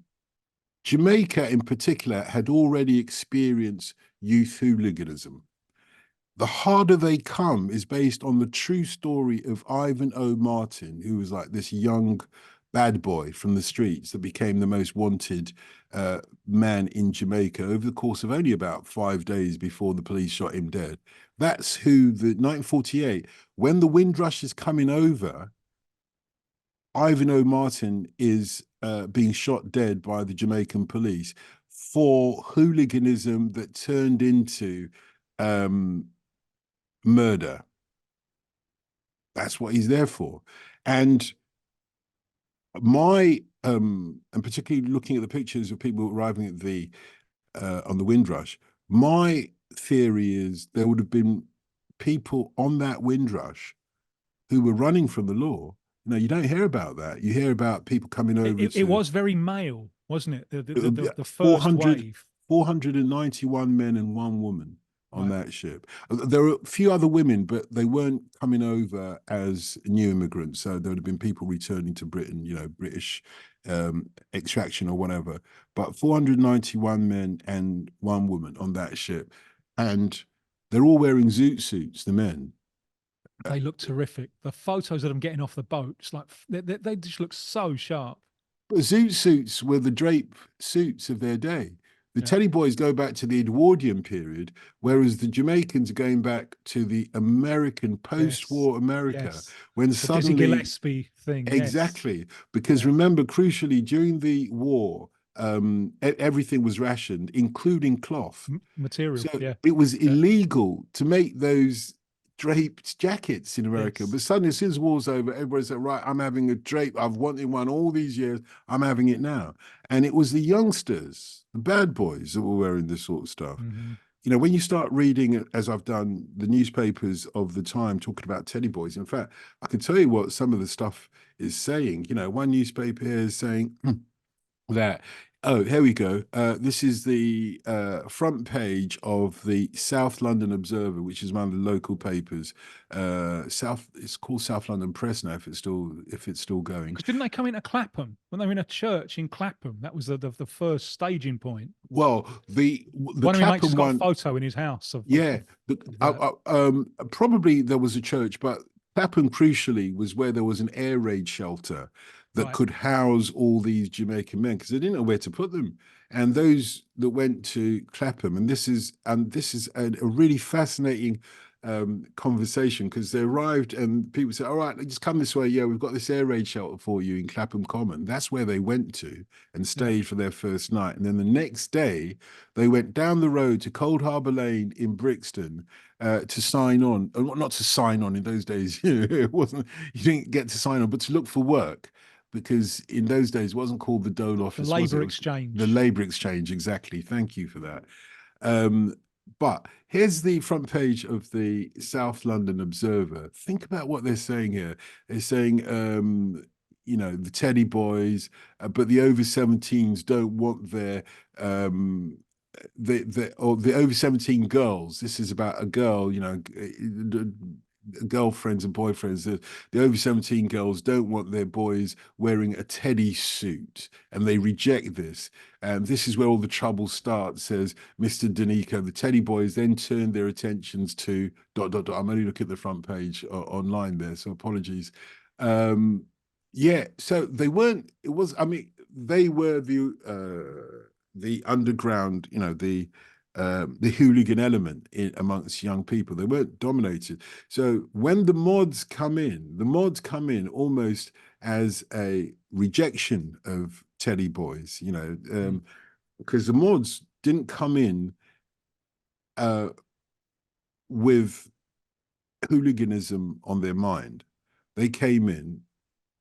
Jamaica in particular had already experienced youth hooliganism. The Harder They Come is based on the true story of Ivan O. Martin, who was like this young bad boy from the streets that became the most wanted man in Jamaica over the course of only about 5 days before the police shot him dead. That's who the 1948, when the Windrush is coming over, Ivan O. Martin is being shot dead by the Jamaican police for hooliganism that turned into murder. That's what he's there for. And my and particularly looking at the pictures of people arriving at the on the Windrush, my theory is there would have been people on that Windrush who were running from the law. You don't hear about that. You hear about people coming over It to was very male, wasn't it? The first 400, wave. 491 men and one woman on Right. that ship. There were a few other women, but they weren't coming over as new immigrants. So there would have been people returning to Britain, British extraction or whatever. But 491 men and one woman on that ship. And they're all wearing zoot suits, the men. They look terrific. The photos of them getting off the boat, it's like they just look so sharp. But zoot suits were the drape suits of their day. The Yeah. Teddy Boys go back to the Edwardian period, whereas the Jamaicans are going back to the American post-war America, Yes. when The Dizzy suddenly Gillespie thing. exactly, because remember, crucially, during the war, everything was rationed, including cloth. Material. So Yeah. it was illegal to make those draped jackets in America. Yes. But suddenly, as soon as war's over, everybody said, right, I'm having a drape. I've wanted one all these years. I'm having it now. And it was the youngsters, the bad boys, that were wearing this sort of stuff. Mhm. When you start reading, as I've done, the newspapers of the time talking about Teddy Boys, in fact, I can tell you what some of the stuff is saying. One newspaper here is saying that, oh, here we go. This is the front page of the South London Observer, which is one of the local papers. It's called South London Press now, if it's still going. Because didn't they come into Clapham when they were in a church in Clapham? That was the first staging point. Well, the one of my mates has Clapham got one, a photo in his house. Probably there was a church, but Clapham crucially was where there was an air raid shelter that Right. could house all these Jamaican men because they didn't know where to put them. And those that went to Clapham, and this is a really fascinating conversation, because they arrived and people said, all right, just come this way. Yeah, we've got this air raid shelter for you in Clapham Common. That's where they went to and stayed for their first night. And then the next day, they went down the road to Cold Harbour Lane in Brixton to sign on. Not to sign on in those days. It wasn't, you didn't get to sign on, but to look for work. Because in those days, it wasn't called the Dole Office. The Labour was it? Exchange. The Labour Exchange, exactly. Thank you for that. But here's the front page of the South London Observer. Think about what they're saying here. They're saying, the Teddy Boys, but the over 17s don't want their the over 17 girls. This is about a girl, girlfriends and boyfriends. The over 17 girls don't want their boys wearing a teddy suit, and they reject this. And this is where all the trouble starts, says Mr. Danico. The Teddy Boys then turned their attentions to ... I'm only looking at the front page online there, so apologies. Yeah, so they weren't, they were the underground, the hooligan element amongst young people. They weren't dominated. So when the mods come in almost as a rejection of Teddy Boys, because the mods didn't come in with hooliganism on their mind. They came in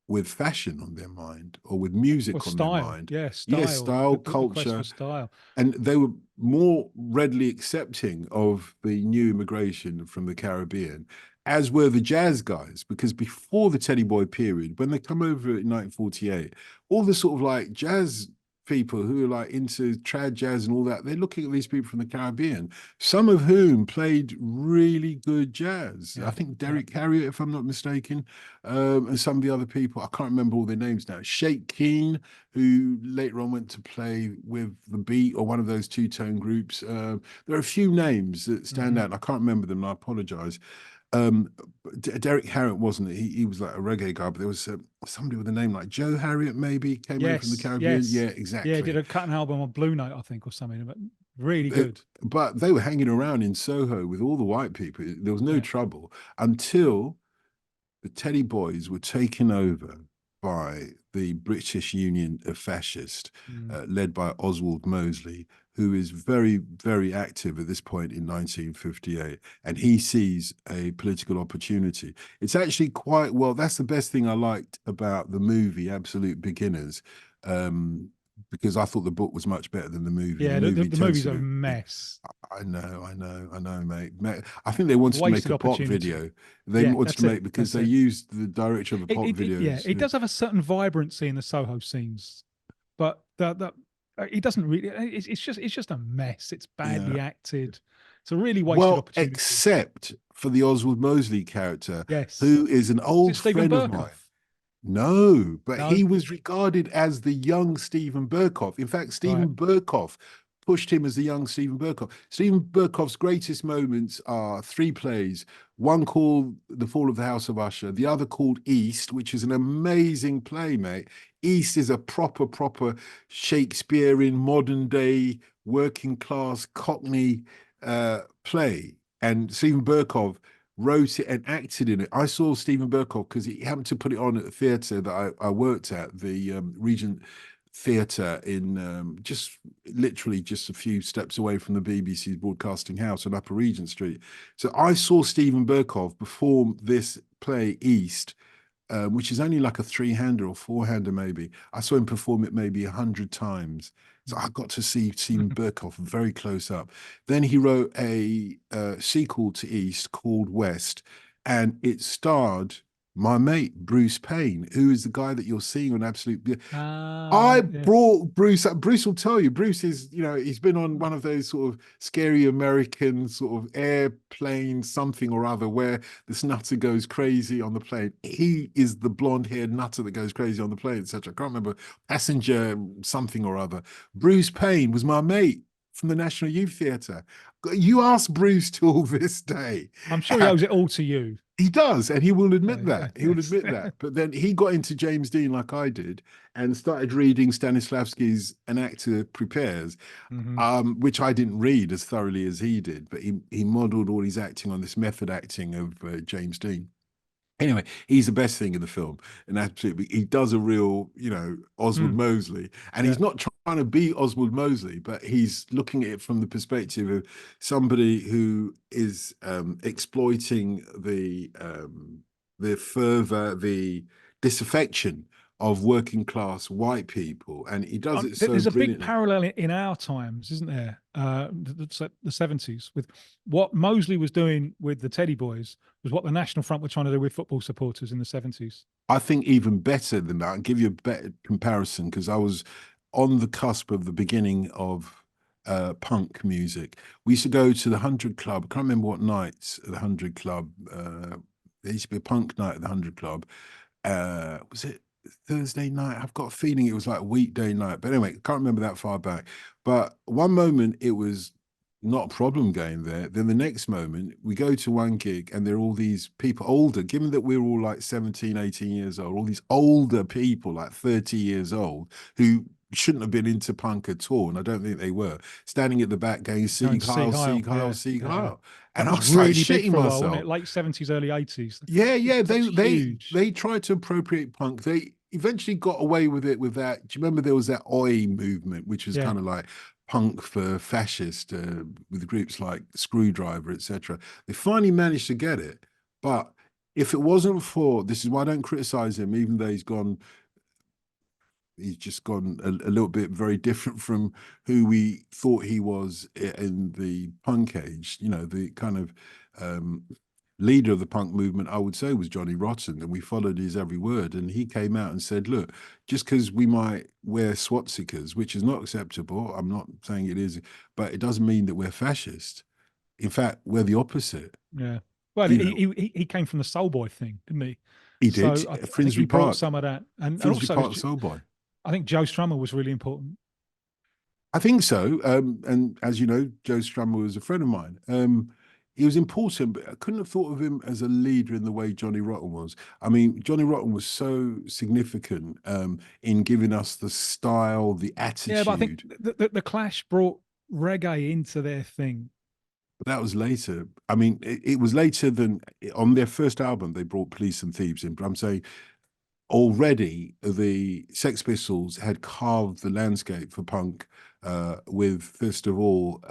with fashion on their mind, or with music on their mind. Yeah, style. Yeah, style, the culture. for style. And they were more readily accepting of the new immigration from the Caribbean, as were the jazz guys, because before the Teddy Boy period, when they come over in 1948, all the sort of like jazz people who are like into trad jazz and all that, they're looking at these people from the Caribbean, some of whom played really good jazz. Yeah, I think Derek Harriott, if I'm not mistaken, and some of the other people, I can't remember all their names now. Sheikh Keane, who later on went to play with the Beat or one of those two-tone groups. There are a few names that stand out, and I can't remember them, and I apologize. Derek Harriott wasn't it? He was like a reggae guy, but there was somebody with a name like Joe Harriott, maybe came over from the Caribbean. Yes. Yeah, exactly. Yeah, did a cutting album on Blue Note, I think, or something, but really good. But they were hanging around in Soho with all the white people. There was no trouble until the Teddy Boys were taken over by the British Union of Fascists, led by Oswald Mosley, who is very, very active at this point in 1958. And he sees a political opportunity. It's actually quite well, that's the best thing I liked about the movie Absolute Beginners, because I thought the book was much better than the movie. The Yeah, movie the tends movie's to a be. mess. I know, mate. I think they wanted to make Wasted a pop opportunity. video. They Yeah, wanted to that's it. make because That's they it. used the director of the pop Yeah, videos. it does have a certain vibrancy in the Soho scenes, but the it doesn't really. It's just a mess. It's Yeah. badly acted. It's a really wasted Well, opportunity. except for the Oswald Mosley character, Yes. who is an Is it old Stephen friend of mine. Burkoff? No, but No. he was regarded as the young Stephen Burkoff. In fact, Right. Stephen Burkoff pushed him as the young Stephen Burkoff. Stephen Burkoff's greatest moments are three plays, one called The Fall of the House of Usher, the other called East, which is an amazing play, mate. East is a proper Shakespearean modern day working class Cockney play. And Stephen Burkoff wrote it and acted in it. I saw Stephen Burkoff because he happened to put it on at the theatre that I worked at, the Regent Theatre in just literally just a few steps away from the BBC's broadcasting house on Upper Regent Street. So I saw Stephen Burkoff perform this play East, which is only like a three-hander or four-hander maybe. I saw him perform it maybe 100 times. So I got to see Stephen Burkoff very close up. Then he wrote a sequel to East called West, and it starred my mate Bruce Payne, who is the guy that you're seeing on Absolute. I Right. Yeah. brought Bruce up. Bruce will tell you. Bruce is, he's been on one of those sort of scary American sort of airplane something or other where this nutter goes crazy on the plane. He is the blonde-haired nutter that goes crazy on the plane, etc. I can't remember, passenger something or other. Bruce Payne was my mate from the National Youth Theatre. You ask Bruce till this day. I'm sure he owes it all to you. He does, and he will admit Yeah, that. He will yes. admit that. But then he got into James Dean like I did and started reading Stanislavski's An Actor Prepares, Hmm. which I didn't read as thoroughly as he did. But he modeled all his acting on this method acting of James Dean. Anyway, he's the best thing in the film, and absolutely, he does a real, Oswald Mm. Mosley, and Yeah. he's not trying to be Oswald Mosley, but he's looking at it from the perspective of somebody who is exploiting the disaffection of working class white people, and he does it so There's a big brilliantly. parallel in our times, isn't there? The 70s with what Mosley was doing with the Teddy Boys was what the National Front were trying to do with football supporters in the 70s. I think even better than that. I'll give you a better comparison because I was on the cusp of the beginning of punk music. We used to go to the 100 Club. I can't remember what nights at the 100 Club. There used to be a punk night at the 100 Club. Was it Thursday night? I've got a feeling it was like a weekday night. But anyway, I can't remember that far back. But one moment it was not a problem going there. Then the next moment, we go to one gig and there are all these people older, given that we're all like 17, 18 years old, all these older people, like 30 years old, who shouldn't have been into punk at all. And I don't think they were, standing at the back going, Going Sieg to Sieg Heil, Heil. Sieg Heil, Yeah. Sieg Yeah. Heil. That And I was was like really big shitting for a while, wasn't myself. it? Late 70s, early 80s. Yeah, It yeah. was huge. They tried to appropriate punk. They eventually got away with it with that. Do you remember there was that Oi movement, which was Yeah. kind of like punk for fascist with groups like Screwdriver, etc. They finally managed to get it. But if it wasn't for this is why I don't criticize him, even though he's just gone a little bit very different from who we thought he was in the punk age. The kind of leader of the punk movement, I would say, was Johnny Rotten, and we followed his every word. And he came out and said, look, just because we might wear swastikas, which is not acceptable, I'm not saying it is, but it doesn't mean that we're fascist. In fact, we're the opposite. Yeah. Well, You know, he came from the Soul Boy thing, didn't he? he So did. I think he Finsbury brought Park, some of that, and Finsbury also Park Soul Boy. I think Joe Strummer was really important. I think so. And as you know, Joe Strummer was a friend of mine. He was important, but I couldn't have thought of him as a leader in the way Johnny Rotten was. I mean, Johnny Rotten was so significant in giving us the style, the Yeah, but I think attitude. the Clash brought reggae into their thing. But that was later. I mean, it was later than on their first album, they brought Police and Thieves in. But I'm saying already the Sex Pistols had carved the landscape for punk with, first of all,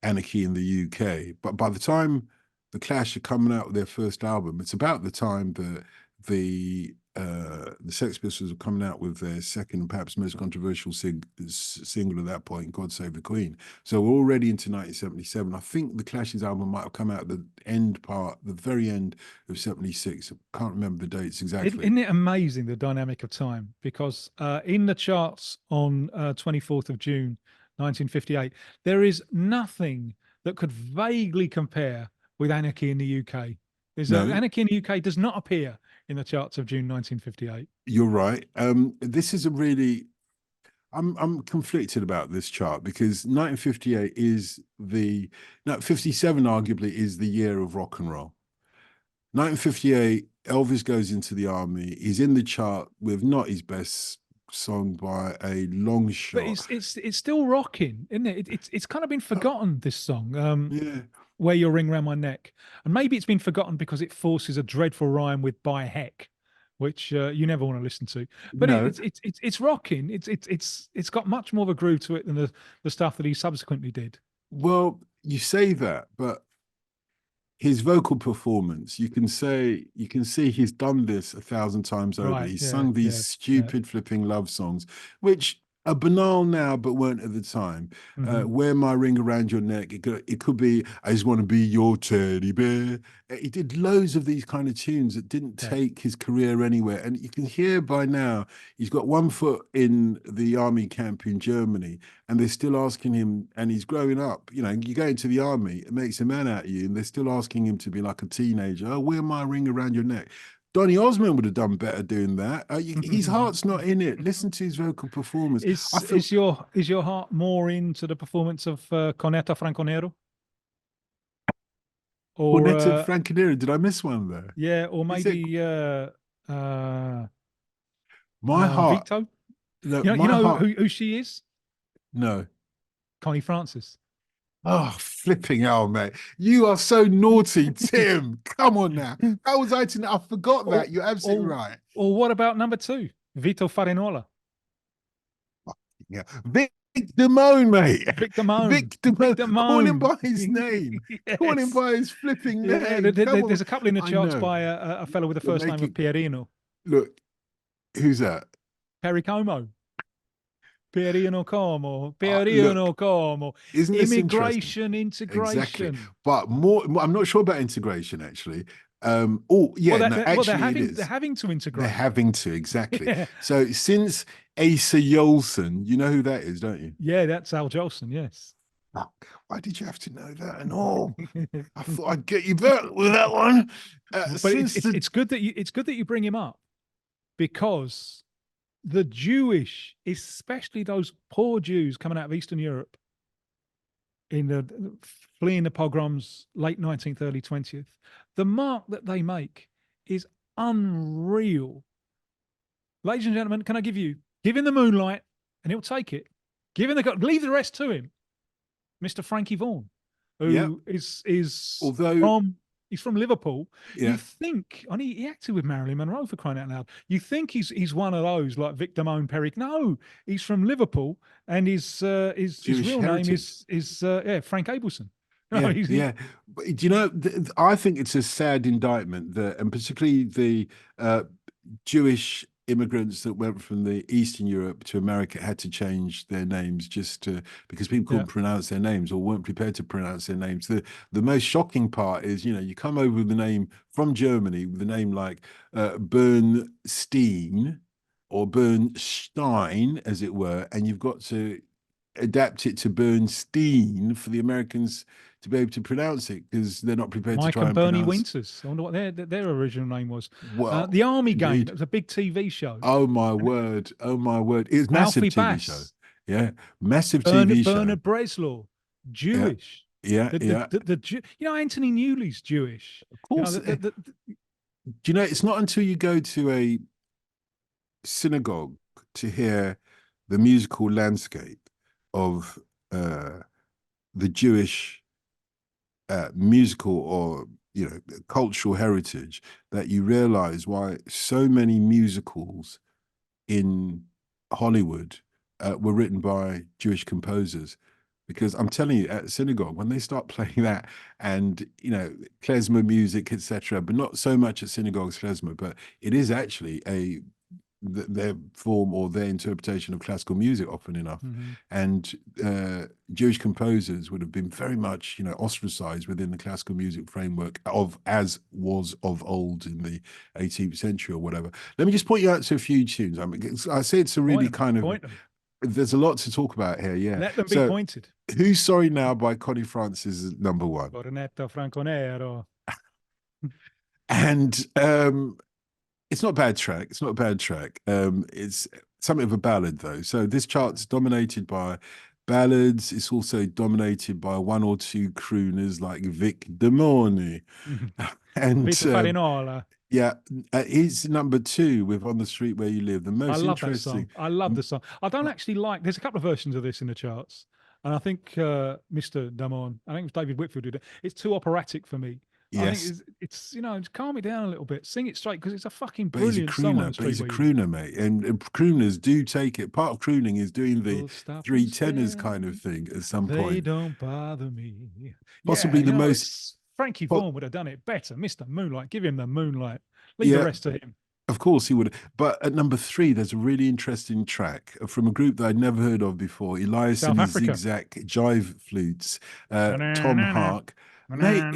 Anarchy in the UK. But by the time the Clash are coming out with their first album, it's about the time that the the Sex Pistols were coming out with their second and perhaps most controversial single at that point, God Save the Queen. So we're already into 1977. I think the Clash's album might have come out at the very end of 76. I can't remember the dates exactly. Isn't it amazing, the dynamic of time? Because in the charts on 24th of June, 1958, there is nothing that could vaguely compare with Anarchy in the UK. No. Anarchy in the UK does not appear in the charts of June 1958. You're right. This is a really, I'm conflicted about this chart because 1958 is no, 57 arguably is the year of rock and roll. 1958, Elvis goes into the army. He's in the chart with not his best song by a long shot. But it's still rocking, isn't it? It's kind of been forgotten, this song. Yeah. Wear Your Ring Round My Neck. And maybe it's been forgotten because it forces a dreadful rhyme with by heck, which you never want to listen to. But No. it's rocking. It's got much more of a groove to it than the stuff that he subsequently did. Well, you say that, but his vocal performance, you can see he's done this 1,000 times over. Right, He's sung these stupid flipping love songs, which are banal now, but weren't at the time. Wear My Ring Around Your Neck. It could be I Just Want to Be Your Teddy Bear. He did loads of these kind of tunes that didn't take his career anywhere. And you can hear by now, he's got one foot in the army camp in Germany, and they're still asking him, and he's growing up. You know, you go into the army, it makes a man out of you, and they're still asking him to be like a teenager. Oh, wear my ring around your neck. Donny Osmond would have done better doing that. His heart's not in it. Listen to his vocal performance. Is your heart more into the performance of Cornetta Franconero? Or Cornetta Franconero? Did I miss one there? Yeah, or maybe My heart. Vito? You know who she is? No. Connie Francis. Oh, flipping hell, mate. You are so naughty, Tim. Come on now. How was I to know? I forgot that. You're absolutely right. Or what about number 2? Vito Farinola. Yeah. Vic Damone, mate. Vic Damone. Vic Damone. Call him by his name. Yes. Call him by his flipping name. There's a couple in the charts by a fellow with the first name of Pierino. Look, who's that? Pericomo. Pierino Como. Isn't this integration. Exactly. But more, I'm not sure about integration actually. Oh yeah, they're having to integrate. They're having to, exactly. Yeah. So since Asa Jolson, you know who that is, don't you? Yeah, that's Al Jolson. Yes. Oh, why did you have to know that and all? I thought I'd get you back with that one. But it's good that you bring him up, because the Jewish, especially those poor Jews coming out of Eastern Europe in the fleeing the pogroms, late 19th, early 20th, the mark that they make is unreal. Ladies and gentlemen, can I give him the moonlight and he'll take it. Leave the rest to him. Mr. Frankie Vaughan, who is he's from Liverpool. Yeah. You think, he acted with Marilyn Monroe, for crying out loud. You think he's one of those like Vic Damone, Peric. No, he's from Liverpool, and his real name is Frank Abelson. No, yeah. But, do you know, I think it's a sad indictment that, and particularly the Jewish immigrants that went from the Eastern Europe to America had to change their names because people couldn't pronounce their names or weren't prepared to pronounce their names. The most shocking part is, you come over with the name from Germany with a name like Bernstein or Bernstein, as it were, and you've got to adapt it to Bernstein for the Americans to be able to pronounce it, because they're not prepared to try and Bernie pronounce. Winters. I wonder what their original name was. Well, the Army Game. It was a big TV show. Oh my word! Oh my word! It was massive Alfie TV Bass. show. Yeah, massive TV show. Bernard Bresslaw, Jewish. Yeah. Anthony Newley's Jewish. Of course. Do you know? It's not until you go to a synagogue to hear the musical landscape of the Jewish musical or cultural heritage that you realize why so many musicals in Hollywood were written by Jewish composers. because I'm telling you, at synagogue, when they start playing that and, klezmer music, etc., but not so much at synagogues klezmer, but it is actually their form or their interpretation of classical music often enough. Mm-hmm. And Jewish composers would have been very much, ostracized within the classical music framework of as was of old in the 18th century or whatever. Let me just point you out to a few tunes. I mean, I say it's a really Point them. There's a lot to talk about here. Yeah. Let them be So pointed. Who's Sorry Now by Connie Francis is number one. Cornetto Franconero. And it's not a bad track. It's not a bad track. It's something of a ballad, though. So this chart's dominated by ballads. It's also dominated by one or two crooners like Vic Demoni. And Vita Farinola. yeah, he's number two with On the Street Where You Live. The most I love interesting. that song. I love the song. I don't actually like. There's a couple of versions of this in the charts, and I think Mr. Damon, I think it was David Whitfield did it. It's too operatic for me. I Yes. think it's just calm it down a little bit. Sing it straight because it's a fucking But he's a brilliant song. On the crooner, but street he's a where you live. crooner, mate. And crooners do take it. Part of crooning is doing the Full stop three and tenors stare. kind of thing at some They point. don't bother me. Possibly Yeah, the most. it's Frankie Vaughan would have done it better. Mr. Moonlight, give him the moonlight. Leave Yeah. the rest to him. Of course he would. But at number three, there's a really interesting track from a group that I'd never heard of before. Elias South and his Africa. Zigzag Jive Flutes. Tom Hark. Mate,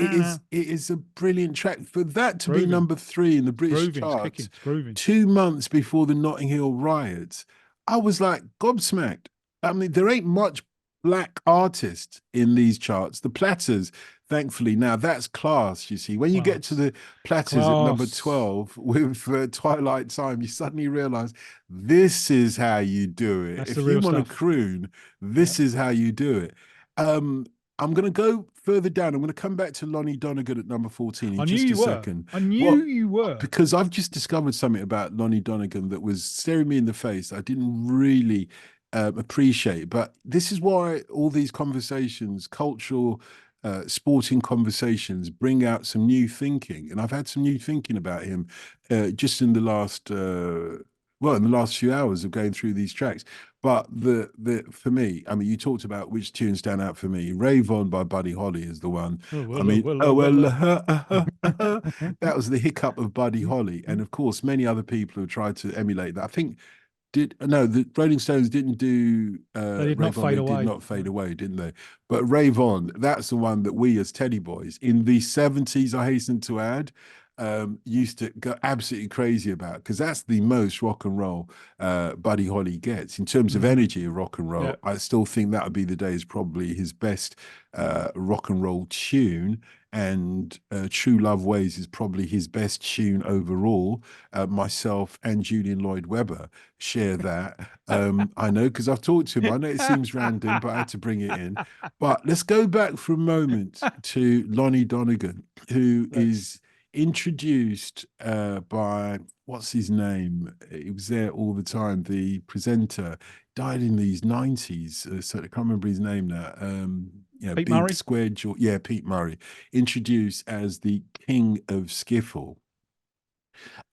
it is a brilliant track. For that to be number three in the British charts, 2 months before the Notting Hill riots, I was like gobsmacked. I mean, there ain't much black artists in these charts. The Platters, thankfully, now that's class, you see. When you get to the Platters at number 12 with Twilight Time, you suddenly realize this is how you do it. That's if you want to croon, this is how you do it. I'm going to go further down. I'm going to come back to Lonnie Donegan at number 14 in just a second. I knew you were. Because I've just discovered something about Lonnie Donegan that was staring me in the face. I didn't really appreciate. But this is why all these conversations, cultural, sporting conversations, bring out some new thinking. And I've had some new thinking about him just in the last... in the last few hours of going through these tracks. But for me, I mean, you talked about which tunes stand out for me. Rave On by Buddy Holly is the one. That was the hiccup of Buddy Holly. And of course, many other people have tried to emulate that. I think the Rolling Stones didn't do they did not fade away. Did not fade away, didn't they? But Rave On, that's the one that we as Teddy Boys in the 70s, I hasten to add, used to go absolutely crazy about, because that's the most rock and roll Buddy Holly gets in terms of energy of rock and roll. Yeah. I still think that would be the Days probably his best rock and roll tune, and True Love Ways is probably his best tune overall. Myself and Julian Lloyd Webber share that. I know, because I've talked to him. I know it seems random, but I had to bring it in. But let's go back for a moment to Lonnie Donegan, who is introduced by, what's his name? He was there all the time. The presenter died in these 90s. So I can't remember his name now. Pete Murray? Square Jaw. Yeah, Pete Murray. Introduced as the king of skiffle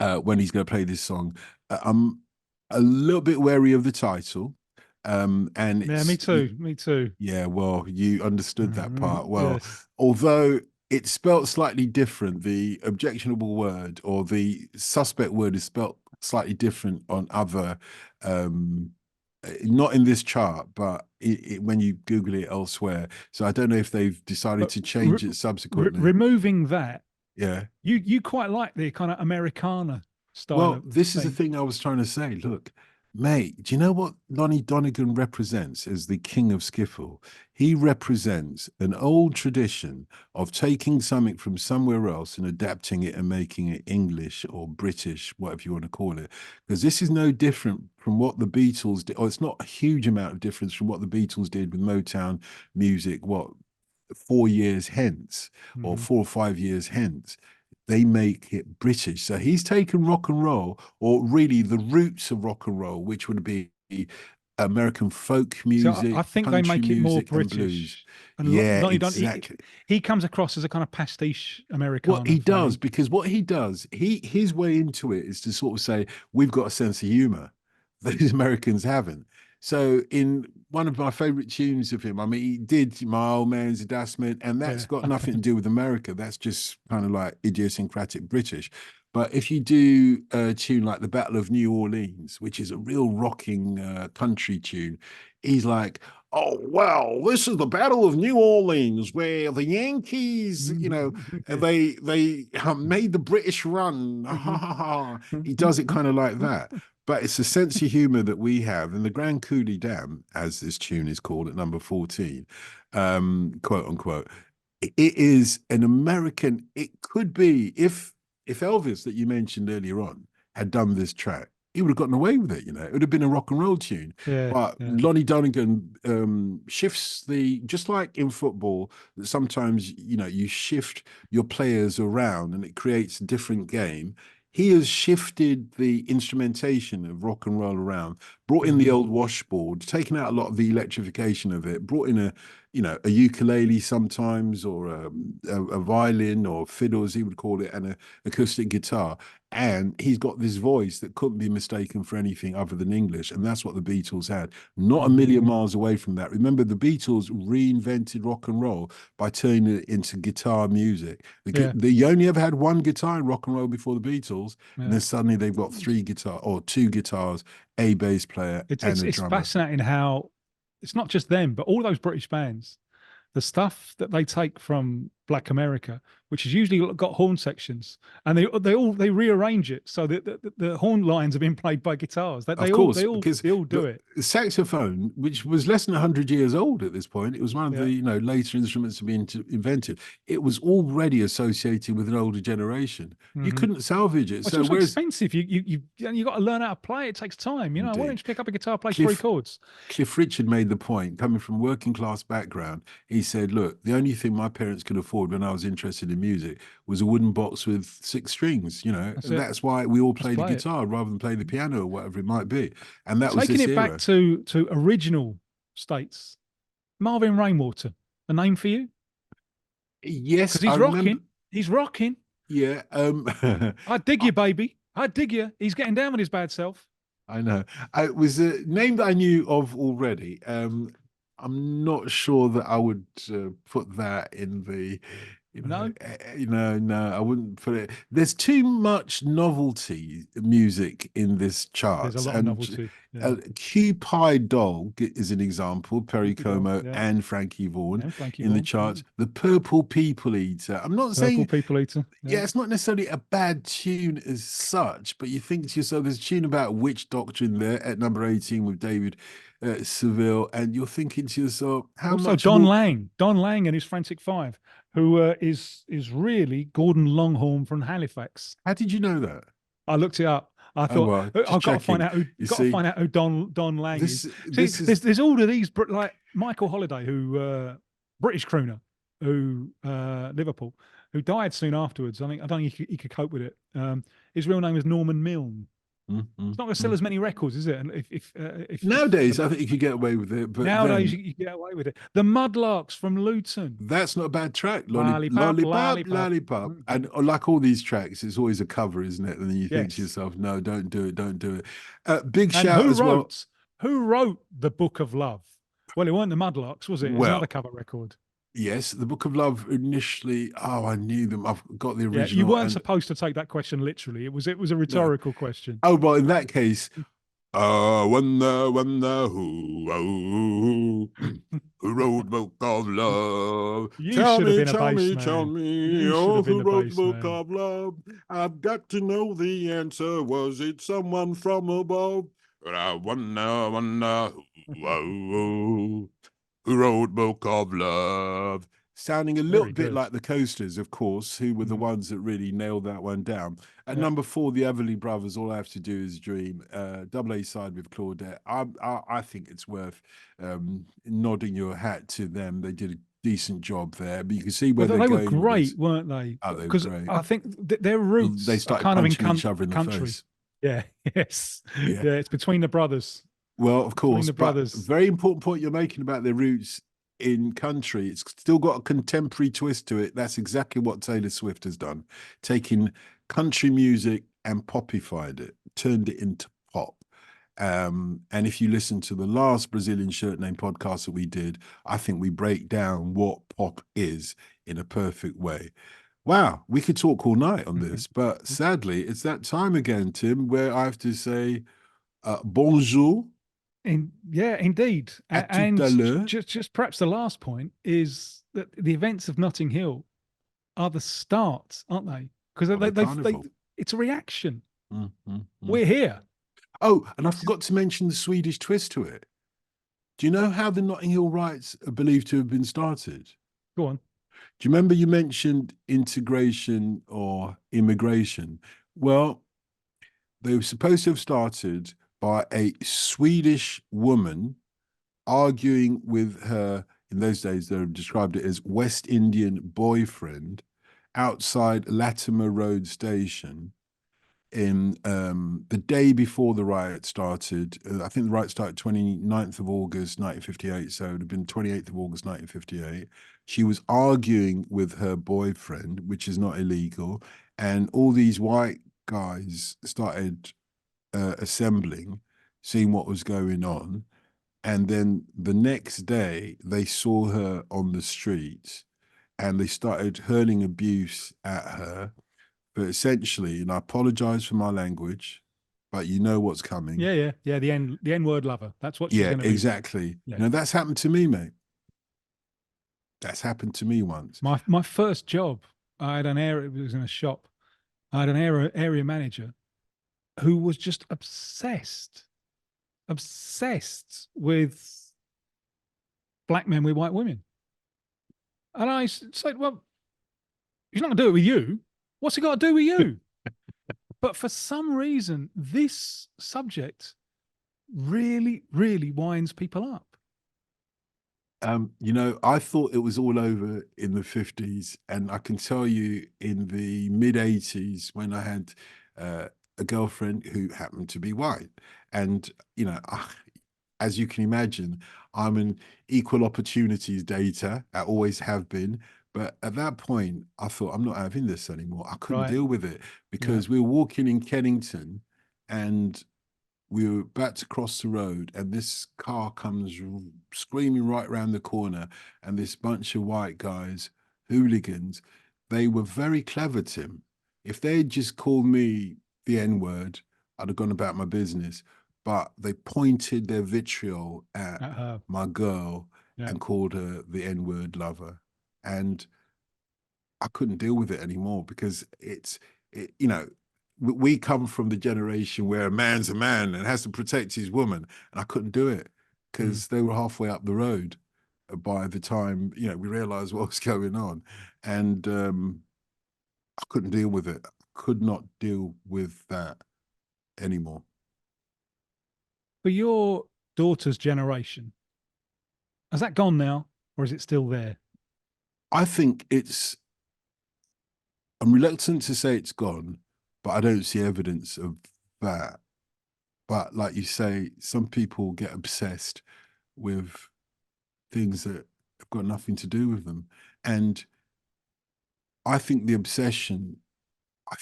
when he's going to play this song. I'm a little bit wary of the title. And yeah, me too. Yeah, well, you understood that part well. Yes. Although it's spelt slightly different. The objectionable word or the suspect word is spelt slightly different on other, not in this chart, but when you Google it elsewhere. So I don't know if they've decided to change it subsequently. Removing that, yeah, you quite like the kind of Americana style. Well, this is the thing I was trying to say. Look, mate, do you know what Lonnie Donegan represents as the king of skiffle? He represents an old tradition of taking something from somewhere else and adapting it and making it English or British, whatever you want to call it. Because this is no different from what the Beatles did, or it's not a huge amount of difference from what the Beatles did with Motown music, 4 years hence, or 4 or 5 years hence. They make it British. So he's taken rock and roll, or really the roots of rock and roll, which would be American folk music. So I think they make it more British. And yeah, exactly. He comes across as a kind of pastiche American. Well, he does, because what he does, his way into it is to sort of say, we've got a sense of humor that these Americans haven't. So in one of my favorite tunes of him, I mean, he did My Old Man's a Dustman, and that's Yeah. got nothing to do with America. That's just kind of like idiosyncratic British. But if you do a tune like The Battle of New Orleans, which is a real rocking country tune, he's like, oh, well, this is the Battle of New Orleans where the Yankees, Yeah. they made the British run. He does it kind of like that. But it's a sense of humor that we have. And the Grand Coulee Dam, as this tune is called at number 14, quote unquote, it is an American, it could be, if Elvis that you mentioned earlier on had done this track, he would have gotten away with it, It would have been a rock and roll tune. Yeah. But Yeah. Lonnie Donegan shifts just like in football, that sometimes, you shift your players around and it creates a different game. He has shifted the instrumentation of rock and roll around, brought in the old washboard, taken out a lot of the electrification of it, brought in a ukulele sometimes, or a violin or fiddle, as he would call it, and an acoustic guitar. And he's got this voice that couldn't be mistaken for anything other than English. And that's what the Beatles had. Not a million miles away from that. Remember, the Beatles reinvented rock and roll by turning it into guitar music. They only ever had one guitar in rock and roll before the Beatles. And then suddenly they've got three guitar or two guitars, a bass player, and a It's drummer. fascinating how it's not just them, but all those British bands, the stuff that they take from Black America, which has usually got horn sections, and they rearrange it so that the horn lines have been played by guitars. That Of course, they all do it. The saxophone, which was less than 100 years old at this point, it was one of the later instruments to be invented. It was already associated with an older generation. You couldn't salvage it. It's also expensive. You got to learn how to play. It takes time. Why don't you just pick up a guitar, play three chords? Cliff Richard made the point, coming from working class background. He said, "Look, the only thing my parents could afford when I was interested in music was a wooden box with 6 strings. That's why we all played the guitar rather than play the piano or whatever it might be." And that was taking this it era. back to original states. Marvin Rainwater, a name for you? Yes, because he's rocking. Remember. He's rocking. Yeah. I dig you, baby. I dig you. He's getting down with his bad self. I know. It was a name that I knew of already. I'm not sure that I would put that in the, No, no, I wouldn't put it. There's too much novelty music in this chart. There's a lot of novelty. Cupid Dog is an example. Perry Como and Frankie Vaughan in the charts. The Purple People Eater. I'm not saying People Eater. Yeah, it's not necessarily a bad tune as such, but you think to yourself, there's a tune about witch doctrine there at number 18 with David Seville, and you're thinking to yourself, how also much Don more... Lang and his Frantic Five, who is really Gordon Longhorn from Halifax. How did you know that? I looked it up. I thought I've got to find out who Don Lang is. There's all of these, like Michael Holiday, who British crooner, who Liverpool, who died soon afterwards. I don't think he could cope with it. His real name is Norman Milne. It's not going to sell as many records, is it? And if nowadays, I think you could get away with it. But nowadays, you get away with it. The Mudlarks from Luton. That's not a bad track. Lollipop. Lollipop. And like all these tracks, it's always a cover, isn't it? And then you think to yourself, no, don't do it, don't do it. Big shout as well. Who wrote The Book of Love? Well, it weren't the Mudlarks, was it? It was another cover record. Yes, The Book of Love initially. Oh, I knew them. I've got the original. You weren't supposed to take that question literally. It was a rhetorical question. Oh, well, in that case, wonder who wrote Book of Love? Tell me, who wrote Book of Love? I've got to know the answer. Was it someone from above? But I wonder who wrote Book of Love? Sounding a little bit like the Coasters, of course, who were the ones that really nailed that one down. At number 4, the Everly Brothers, All I Have to Do Is Dream, double A side with Claudette. I think it's worth nodding your hat to them. They did a decent job there, but you can see where they were great, weren't they? Oh, they were great. I think their roots they started kind punching of in each other in the face. Yeah, yes. Yeah, it's between the brothers. Well, of course, the brothers. But very important point you're making about their roots in country. It's still got a contemporary twist to it. That's exactly what Taylor Swift has done, taking country music and popified it, turned it into pop. And if you listen to the last Brazilian shirt name podcast that we did, I think we break down what pop is in a perfect way. Wow, we could talk all night on this, but sadly, it's that time again, Tim, where I have to say bonjour. Yeah, indeed. À tout And à l'heure. just perhaps the last point is that the events of Notting Hill are the start, aren't they? Because it's a reaction. We're here. Oh, and I forgot to mention the Swedish twist to it. Do you know how the Notting Hill riots are believed to have been started? Go on. Do you remember you mentioned integration or immigration? Well, they were supposed to have started by a Swedish woman arguing with her, in those days, they described it as West Indian boyfriend outside Latimer Road Station in the day before the riot started. I think the riot started 29th of August 1958, so it would have been 28th of August 1958. She was arguing with her boyfriend, which is not illegal, and all these white guys started assembling, seeing what was going on, and then the next day they saw her on the streets and they started hurling abuse at her. But essentially, and I apologize for my language, but you know what's coming. Yeah. The N-word lover. That's what she's Yeah, going to be. exactly. Yeah. You know, that's happened to me, mate. That's happened to me once. My first job, I had it was in a shop. I had an area manager who was just obsessed with black men with white women. And I said, well, he's not going to do it with you. What's he got to do with you? But for some reason, this subject really, really winds people up. You know, I thought it was all over in the 50s, and I can tell you in the mid 80s when I had a girlfriend who happened to be white. And, you know, as you can imagine, I'm an equal opportunities dater. I always have been. But at that point, I thought, I'm not having this anymore. I couldn't Right. deal with it because we were walking in Kennington and we were about to cross the road and this car comes screaming right around the corner, and this bunch of white guys, hooligans, they were very clever, Tim. If they had just called me the N-word, I'd have gone about my business. But they pointed their vitriol at my girl and called her the N-word lover. And I couldn't deal with it anymore because you know, we come from the generation where a man's a man and has to protect his woman, and I couldn't do it because they were halfway up the road by the time, you know, we realized what was going on, and I couldn't deal with it. I could not deal with that anymore. For your daughter's generation, has that gone now, or is it still there? I think I'm reluctant to say it's gone, but I don't see evidence of that. But like you say, some people get obsessed with things that have got nothing to do with them. And I think the obsession, I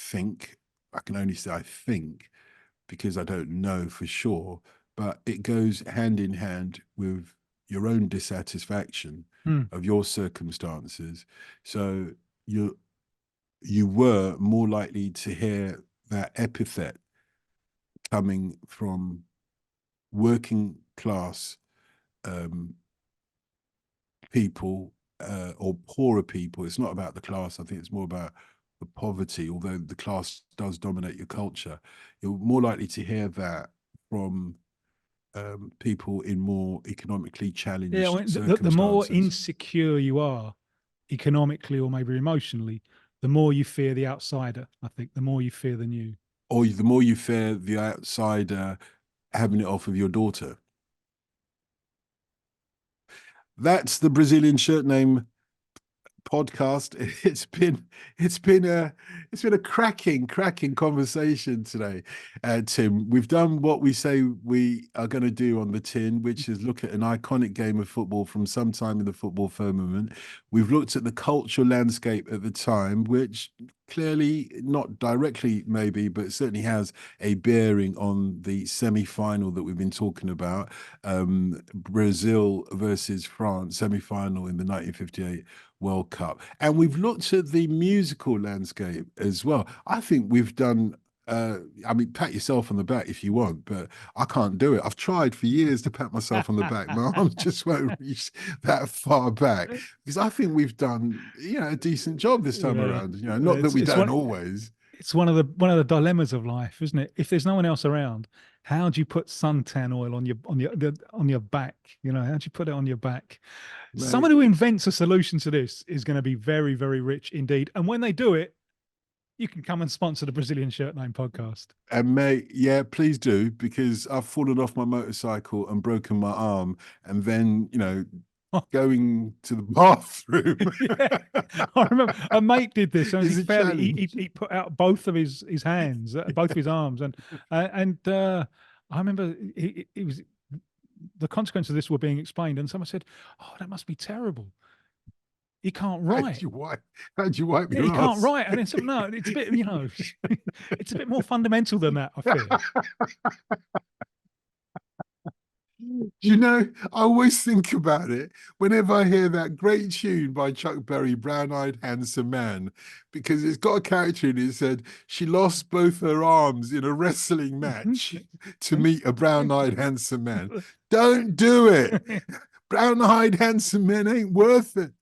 can only say I think because I don't know for sure, but it goes hand in hand with your own dissatisfaction of your circumstances. So you were more likely to hear that epithet coming from working class people or poorer people. It's not about the class. I think it's more about the poverty, although the class does dominate your culture. You're more likely to hear that from people in more economically challenged circumstances. The more insecure you are economically or maybe emotionally, the more you fear the outsider. I think the more you fear the new. Or the more you fear the outsider having it off of your daughter. That's the Brazilian shirt name podcast. It's been a cracking conversation today, Tim. We've done what we say we are going to do on the tin, which is look at an iconic game of football from some time in the football firmament. We've looked at the cultural landscape at the time, which clearly not directly maybe, but certainly has a bearing on the semi-final that we've been talking about. Brazil versus France semi-final in the 1958 World Cup. And we've looked at the musical landscape as well. I think we've done I mean, pat yourself on the back if you want, but I can't do it. I've tried for years to pat myself on the back. My arms just won't reach that far back because I think we've done, a decent job this time Yeah. around. Not that we don't always. It's one of the dilemmas of life, isn't it? If there's no one else around, how do you put suntan oil on your back? How do you put it on your back? Mate. Someone who invents a solution to this is going to be very, very rich indeed. And when they do it, you can come and sponsor the Brazilian Shirt Name podcast. And mate, yeah, please do, because I've fallen off my motorcycle and broken my arm, and then going to the bathroom. Yeah. I remember a mate did this. And he put out both of his hands, both of his arms, and I remember it was the consequences of this were being explained, and someone said, "Oh, that must be terrible. He can't write. How'd you wipe your He ass? can't write." And then said, "No, it's a bit, it's a bit more fundamental than that, I feel." I always think about it whenever I hear that great tune by Chuck Berry, Brown Eyed Handsome Man, because it's got a character in it that said she lost both her arms in a wrestling match to meet a brown eyed handsome man. Don't do it. Brown eyed handsome men ain't worth it.